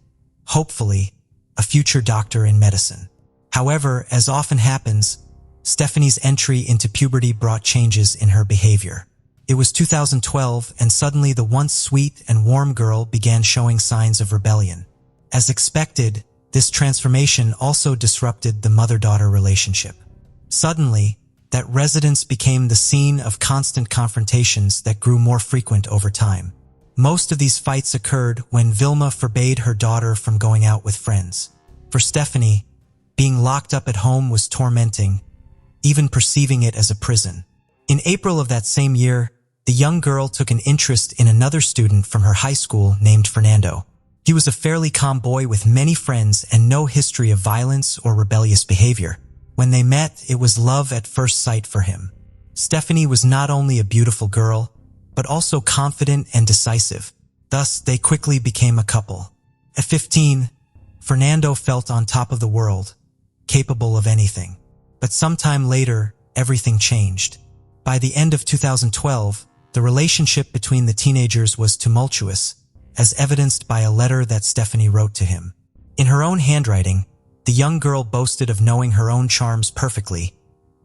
hopefully, a future doctor in medicine. However, as often happens, Stephanie's entry into puberty brought changes in her behavior. It was 2012, and suddenly the once sweet and warm girl began showing signs of rebellion. As expected, this transformation also disrupted the mother-daughter relationship. Suddenly, that residence became the scene of constant confrontations that grew more frequent over time. Most of these fights occurred when Vilma forbade her daughter from going out with friends. For Stephanie, being locked up at home was tormenting, even perceiving it as a prison. In April of that same year, the young girl took an interest in another student from her high school named Fernando. He was a fairly calm boy with many friends and no history of violence or rebellious behavior. When they met, it was love at first sight for him. Stephanie was not only a beautiful girl, but also confident and decisive. Thus, they quickly became a couple. At 15, Fernando felt on top of the world, capable of anything. But sometime later, everything changed. By the end of 2012, the relationship between the teenagers was tumultuous, as evidenced by a letter that Stephanie wrote to him. In her own handwriting, the young girl boasted of knowing her own charms perfectly,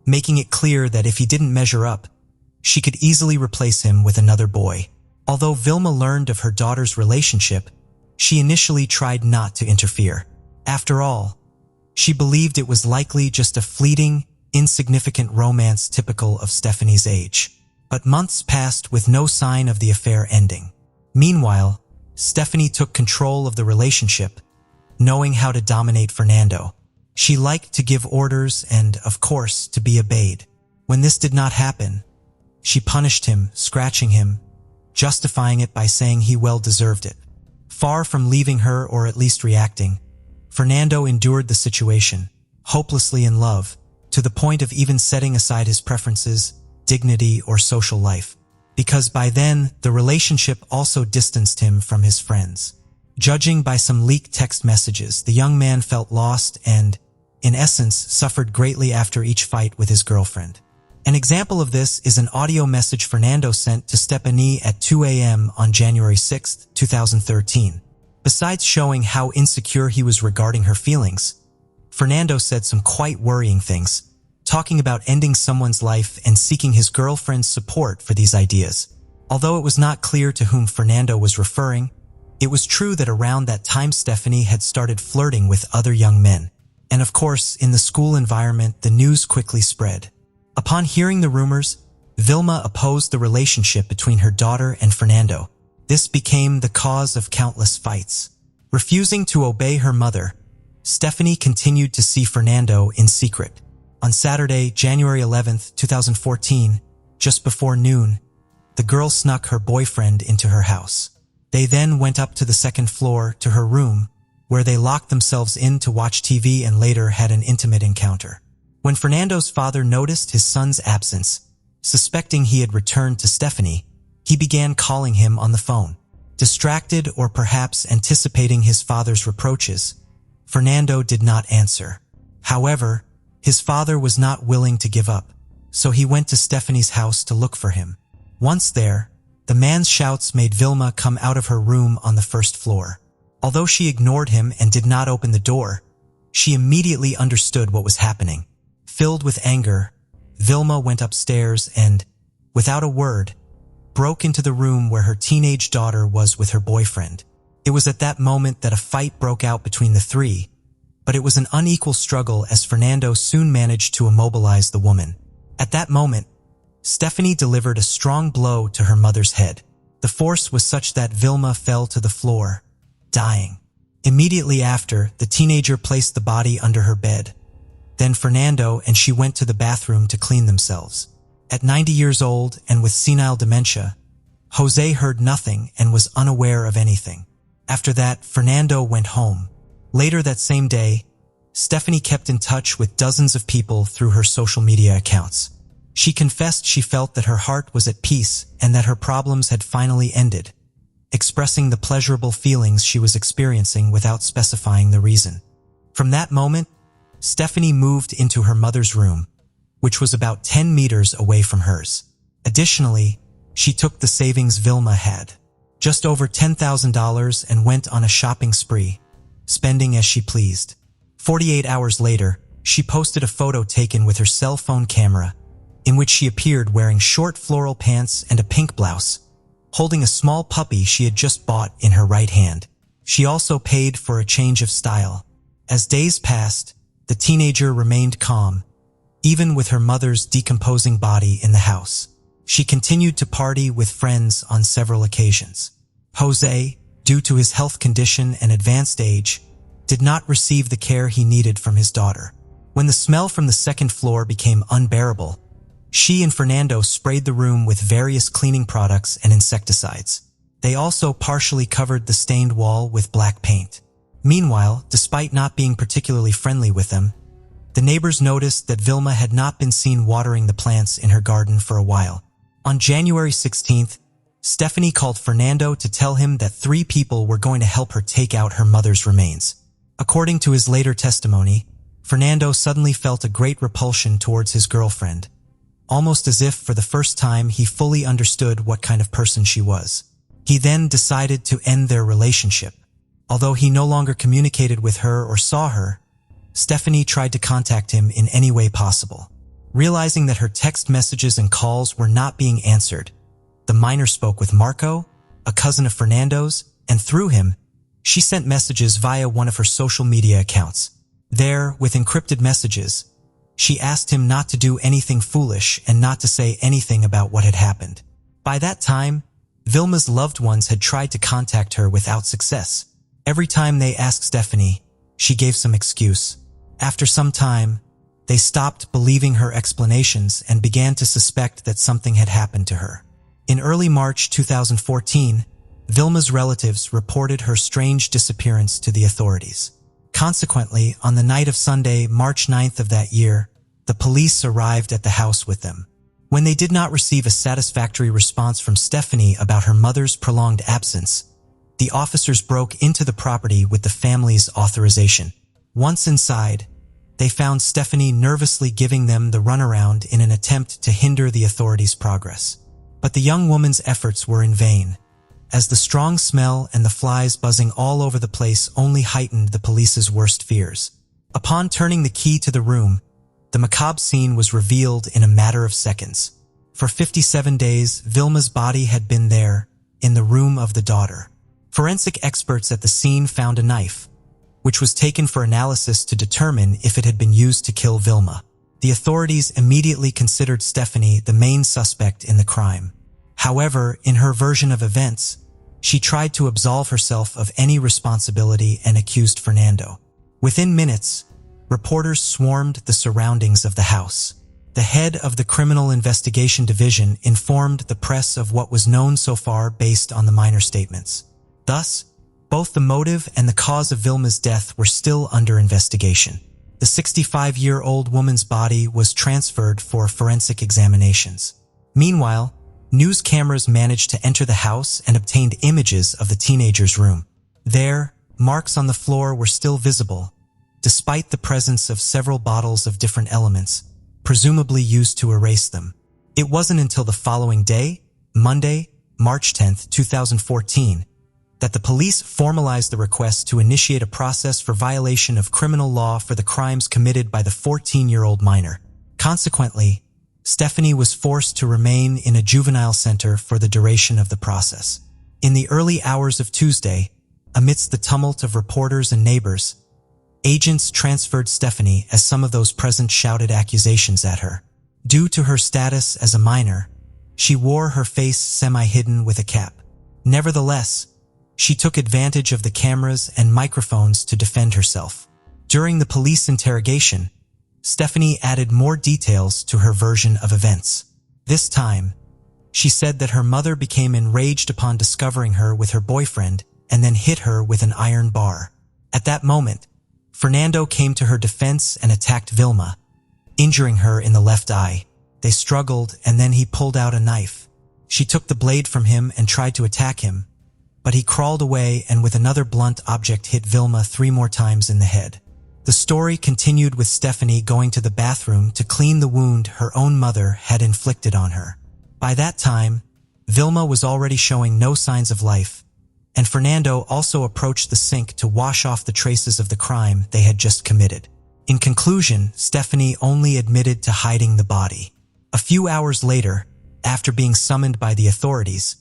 making it clear that if he didn't measure up, she could easily replace him with another boy. Although Vilma learned of her daughter's relationship, she initially tried not to interfere. After all, she believed it was likely just a fleeting, insignificant romance typical of Stephanie's age. But months passed with no sign of the affair ending. Meanwhile, Stephanie took control of the relationship, knowing how to dominate Fernando. She liked to give orders and, of course, to be obeyed. When this did not happen, she punished him, scratching him, justifying it by saying he well deserved it. Far from leaving her or at least reacting, Fernando endured the situation, hopelessly in love, to the point of even setting aside his preferences, dignity, or social life. Because by then, the relationship also distanced him from his friends. Judging by some leaked text messages, the young man felt lost and, in essence, suffered greatly after each fight with his girlfriend. An example of this is an audio message Fernando sent to Stephanie at 2 a.m. on January 6, 2013. Besides showing how insecure he was regarding her feelings, Fernando said some quite worrying things, talking about ending someone's life and seeking his girlfriend's support for these ideas. Although it was not clear to whom Fernando was referring, it was true that around that time Stephanie had started flirting with other young men. And of course, in the school environment, the news quickly spread. Upon hearing the rumors, Vilma opposed the relationship between her daughter and Fernando. This became the cause of countless fights. Refusing to obey her mother, Stephanie continued to see Fernando in secret. On Saturday, January 11, 2014, just before noon, the girl snuck her boyfriend into her house. They then went up to the second floor to her room, where they locked themselves in to watch TV and later had an intimate encounter. When Fernando's father noticed his son's absence, suspecting he had returned to Stephanie, he began calling him on the phone. Distracted or perhaps anticipating his father's reproaches, Fernando did not answer. However, his father was not willing to give up, so he went to Stephanie's house to look for him. Once there, the man's shouts made Vilma come out of her room on the first floor. Although she ignored him and did not open the door, she immediately understood what was happening. Filled with anger, Vilma went upstairs and, without a word, broke into the room where her teenage daughter was with her boyfriend. It was at that moment that a fight broke out between the three, but it was an unequal struggle as Fernando soon managed to immobilize the woman. At that moment, Stephanie delivered a strong blow to her mother's head. The force was such that Vilma fell to the floor, dying. Immediately after, the teenager placed the body under her bed. Then Fernando and she went to the bathroom to clean themselves. At 90 years old and with senile dementia, Jose heard nothing and was unaware of anything. After that, Fernando went home. Later that same day, Stephanie kept in touch with dozens of people through her social media accounts. She confessed she felt that her heart was at peace and that her problems had finally ended, expressing the pleasurable feelings she was experiencing without specifying the reason. From that moment, Stephanie moved into her mother's room, which was about 10 meters away from hers. Additionally, she took the savings Vilma had, just over $10,000, and went on a shopping spree, spending as she pleased. 48 hours later, she posted a photo taken with her cell phone camera, in which she appeared wearing short floral pants and a pink blouse, holding a small puppy she had just bought in her right hand. She also paid for a change of style. As days passed, the teenager remained calm, even with her mother's decomposing body in the house. She continued to party with friends on several occasions. Jose, due to his health condition and advanced age, did not receive the care he needed from his daughter. When the smell from the second floor became unbearable, she and Fernando sprayed the room with various cleaning products and insecticides. They also partially covered the stained wall with black paint. Meanwhile, despite not being particularly friendly with them, the neighbors noticed that Vilma had not been seen watering the plants in her garden for a while. On January 16th, Stephanie called Fernando to tell him that 3 people were going to help her take out her mother's remains. According to his later testimony, Fernando suddenly felt a great repulsion towards his girlfriend, almost as if for the first time he fully understood what kind of person she was. He then decided to end their relationship. Although he no longer communicated with her or saw her, Stephanie tried to contact him in any way possible. Realizing that her text messages and calls were not being answered, the minor spoke with Marco, a cousin of Fernando's, and through him, she sent messages via one of her social media accounts. There, with encrypted messages, she asked him not to do anything foolish and not to say anything about what had happened. By that time, Vilma's loved ones had tried to contact her without success. Every time they asked Stephanie, she gave some excuse. After some time, they stopped believing her explanations and began to suspect that something had happened to her. In early March 2014, Vilma's relatives reported her strange disappearance to the authorities. Consequently, on the night of Sunday, March 9th of that year, the police arrived at the house with them. When they did not receive a satisfactory response from Stephanie about her mother's prolonged absence, the officers broke into the property with the family's authorization. Once inside, They found Stephanie nervously giving them the runaround in an attempt to hinder the authorities' progress. But the young woman's efforts were in vain, as the strong smell and the flies buzzing all over the place only heightened the police's worst fears. Upon turning the key to the room, the macabre scene was revealed in a matter of seconds. For 57 days, Vilma's body had been there, in the room of the daughter. Forensic experts at the scene found a knife, which was taken for analysis to determine if it had been used to kill Vilma. The authorities immediately considered Stephanie the main suspect in the crime. However, in her version of events, she tried to absolve herself of any responsibility and accused Fernando. Within minutes, reporters swarmed the surroundings of the house. The head of the Criminal Investigation Division informed the press of what was known so far based on the minor statements. Thus, both the motive and the cause of Vilma's death were still under investigation. The 65-year-old woman's body was transferred for forensic examinations. Meanwhile, news cameras managed to enter the house and obtained images of the teenager's room. There, marks on the floor were still visible, despite the presence of several bottles of different elements, presumably used to erase them. It wasn't until the following day, Monday, March 10, 2014, that the police formalized the request to initiate a process for violation of criminal law for the crimes committed by the 14-year-old minor. Consequently, Stephanie was forced to remain in a juvenile center for the duration of the process. In the early hours of Tuesday, amidst the tumult of reporters and neighbors, agents transferred Stephanie as some of those present shouted accusations at her. Due to her status as a minor, she wore her face semi-hidden with a cap. Nevertheless, she took advantage of the cameras and microphones to defend herself. During the police interrogation, Stephanie added more details to her version of events. This time, she said that her mother became enraged upon discovering her with her boyfriend and then hit her with an iron bar. At that moment, Fernando came to her defense and attacked Vilma, injuring her in the left eye. They struggled and then he pulled out a knife. She took the blade from him and tried to attack him, but he crawled away and with another blunt object hit Vilma 3 more times in the head. The story continued with Stephanie going to the bathroom to clean the wound her own mother had inflicted on her. By that time, Vilma was already showing no signs of life, and Fernando also approached the sink to wash off the traces of the crime they had just committed. In conclusion, Stephanie only admitted to hiding the body. A few hours later, after being summoned by the authorities,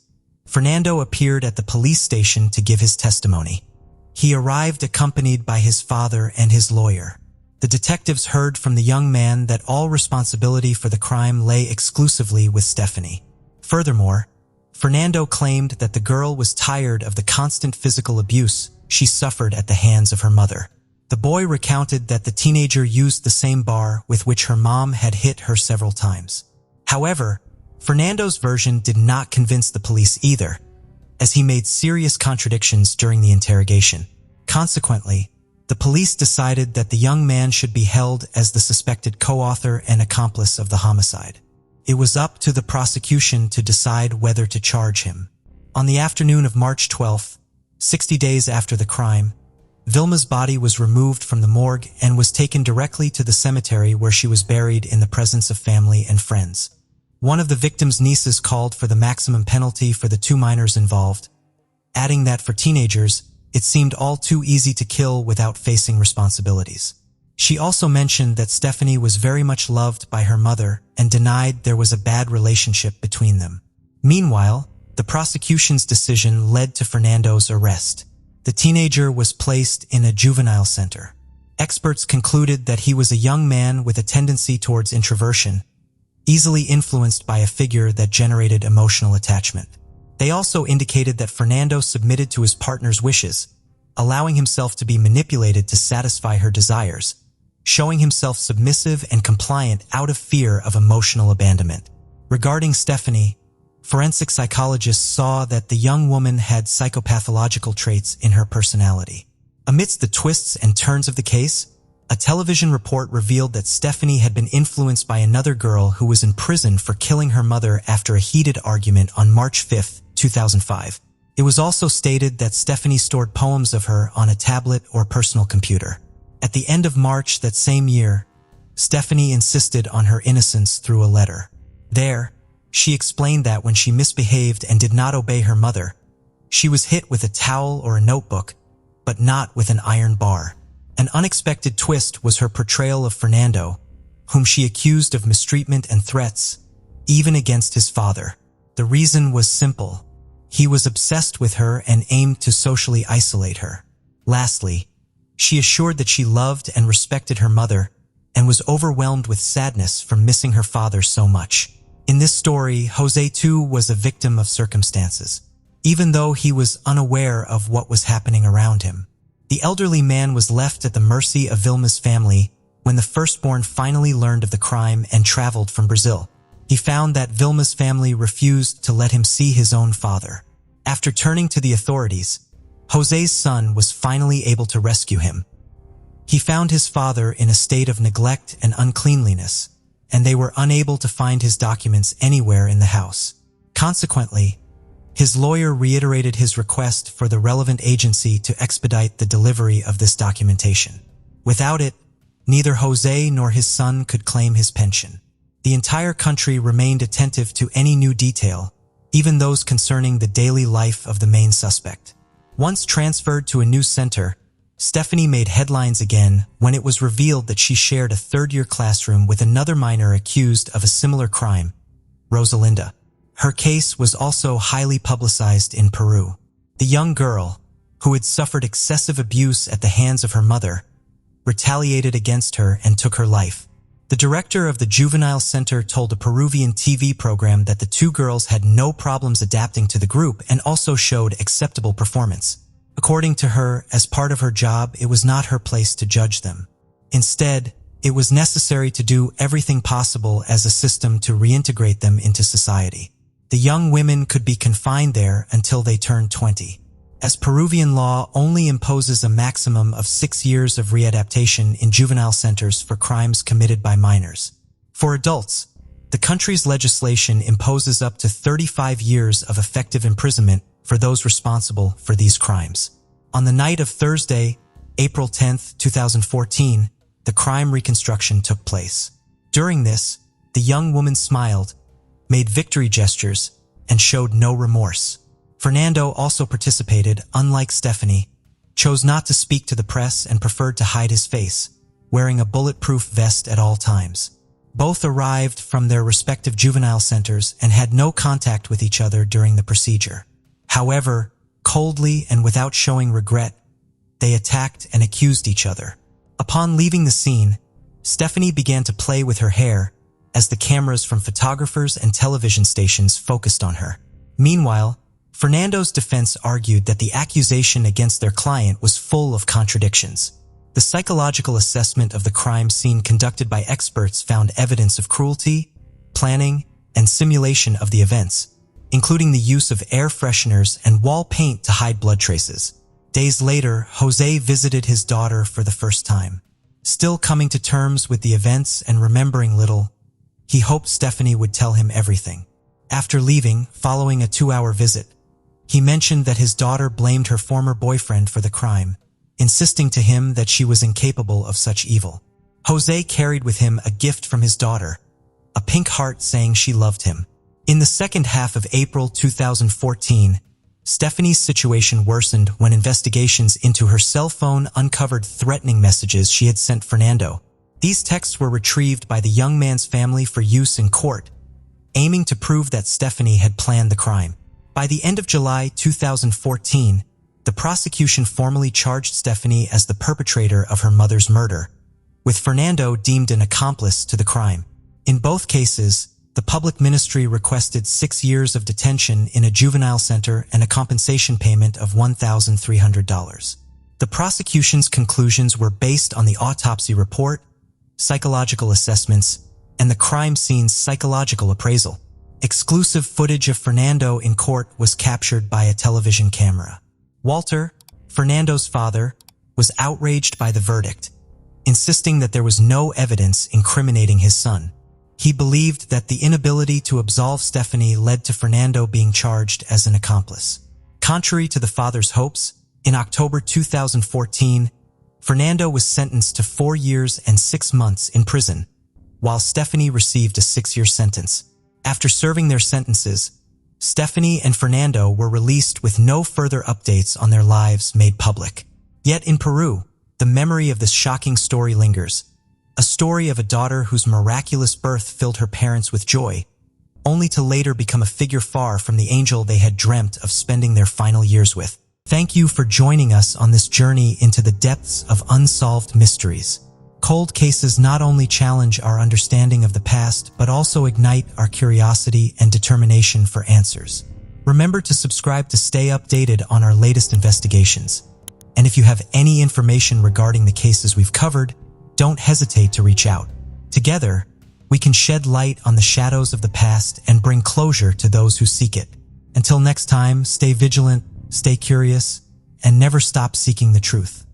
Fernando appeared at the police station to give his testimony. He arrived accompanied by his father and his lawyer. The detectives heard from the young man that all responsibility for the crime lay exclusively with Stephanie. Furthermore, Fernando claimed that the girl was tired of the constant physical abuse she suffered at the hands of her mother. The boy recounted that the teenager used the same bar with which her mom had hit her several times. However, Fernando's version did not convince the police either, as he made serious contradictions during the interrogation. Consequently, the police decided that the young man should be held as the suspected co-author and accomplice of the homicide. It was up to the prosecution to decide whether to charge him. On the afternoon of March 12th, 60 days after the crime, Vilma's body was removed from the morgue and was taken directly to the cemetery where she was buried in the presence of family and friends. One of the victim's nieces called for the maximum penalty for the 2 minors involved, adding that for teenagers, it seemed all too easy to kill without facing responsibilities. She also mentioned that Stephanie was very much loved by her mother and denied there was a bad relationship between them. Meanwhile, the prosecution's decision led to Fernando's arrest. The teenager was placed in a juvenile center. Experts concluded that he was a young man with a tendency towards introversion, easily influenced by a figure that generated emotional attachment. They also indicated that Fernando submitted to his partner's wishes, allowing himself to be manipulated to satisfy her desires, showing himself submissive and compliant out of fear of emotional abandonment. Regarding Stephanie, forensic psychologists saw that the young woman had psychopathological traits in her personality. Amidst the twists and turns of the case, a television report revealed that Stephanie had been influenced by another girl who was in prison for killing her mother after a heated argument on March 5, 2005. It was also stated that Stephanie stored poems of her on a tablet or personal computer. At the end of March that same year, Stephanie insisted on her innocence through a letter. There, she explained that when she misbehaved and did not obey her mother, she was hit with a towel or a notebook, but not with an iron bar. An unexpected twist was her portrayal of Fernando, whom she accused of mistreatment and threats, even against his father. The reason was simple. He was obsessed with her and aimed to socially isolate her. Lastly, she assured that she loved and respected her mother and was overwhelmed with sadness from missing her father so much. In this story, Jose too was a victim of circumstances, even though he was unaware of what was happening around him. The elderly man was left at the mercy of Vilma's family when the firstborn finally learned of the crime and traveled from Brazil. He found that Vilma's family refused to let him see his own father. After turning to the authorities, Jose's son was finally able to rescue him. He found his father in a state of neglect and uncleanliness, and they were unable to find his documents anywhere in the house. Consequently, his lawyer reiterated his request for the relevant agency to expedite the delivery of this documentation. Without it, neither Jose nor his son could claim his pension. The entire country remained attentive to any new detail, even those concerning the daily life of the main suspect. Once transferred to a new center, Stephanie made headlines again when it was revealed that she shared a third-year classroom with another minor accused of a similar crime, Rosalinda. Her case was also highly publicized in Peru. The young girl, who had suffered excessive abuse at the hands of her mother, retaliated against her and took her life. The director of the juvenile center told a Peruvian TV program that the two girls had no problems adapting to the group and also showed acceptable performance. According to her, as part of her job, it was not her place to judge them. Instead, it was necessary to do everything possible as a system to reintegrate them into society. The young women could be confined there until they turned 20. As Peruvian law only imposes a maximum of 6 years of readaptation in juvenile centers for crimes committed by minors. For adults, the country's legislation imposes up to 35 years of effective imprisonment for those responsible for these crimes. On the night of Thursday, April 10, 2014, the crime reconstruction took place. During this, the young woman smiled, made victory gestures, and showed no remorse. Fernando also participated, unlike Stephanie, chose not to speak to the press and preferred to hide his face, wearing a bulletproof vest at all times. Both arrived from their respective juvenile centers and had no contact with each other during the procedure. However, coldly and without showing regret, they attacked and accused each other. Upon leaving the scene, Stephanie began to play with her hair as the cameras from photographers and television stations focused on her. Meanwhile, Fernando's defense argued that the accusation against their client was full of contradictions. The psychological assessment of the crime scene conducted by experts found evidence of cruelty, planning, and simulation of the events, including the use of air fresheners and wall paint to hide blood traces. Days later, Jose visited his daughter for the first time. Still coming to terms with the events and remembering little, he hoped Stephanie would tell him everything. After leaving, following a 2-hour visit, he mentioned that his daughter blamed her former boyfriend for the crime, insisting to him that she was incapable of such evil. Jose carried with him a gift from his daughter, a pink heart saying she loved him. In the second half of April 2014, Stephanie's situation worsened when investigations into her cell phone uncovered threatening messages she had sent Fernando. These texts were retrieved by the young man's family for use in court, aiming to prove that Stephanie had planned the crime. By the end of July 2014, the prosecution formally charged Stephanie as the perpetrator of her mother's murder, with Fernando deemed an accomplice to the crime. In both cases, the public ministry requested 6 years of detention in a juvenile center and a compensation payment of $1,300. The prosecution's conclusions were based on the autopsy report, psychological assessments, and the crime scene's psychological appraisal. Exclusive footage of Fernando in court was captured by a television camera. Walter, Fernando's father, was outraged by the verdict, insisting that there was no evidence incriminating his son. He believed that the inability to absolve Stephanie led to Fernando being charged as an accomplice. Contrary to the father's hopes, in October 2014, Fernando was sentenced to 4 years and 6 months in prison, while Stephanie received a 6-year sentence. After serving their sentences, Stephanie and Fernando were released with no further updates on their lives made public. Yet in Peru, the memory of this shocking story lingers, a story of a daughter whose miraculous birth filled her parents with joy, only to later become a figure far from the angel they had dreamt of spending their final years with. Thank you for joining us on this journey into the depths of unsolved mysteries. Cold cases not only challenge our understanding of the past, but also ignite our curiosity and determination for answers. Remember to subscribe to stay updated on our latest investigations. And if you have any information regarding the cases we've covered, don't hesitate to reach out. Together, we can shed light on the shadows of the past and bring closure to those who seek it. Until next time, stay vigilant, stay curious, and never stop seeking the truth.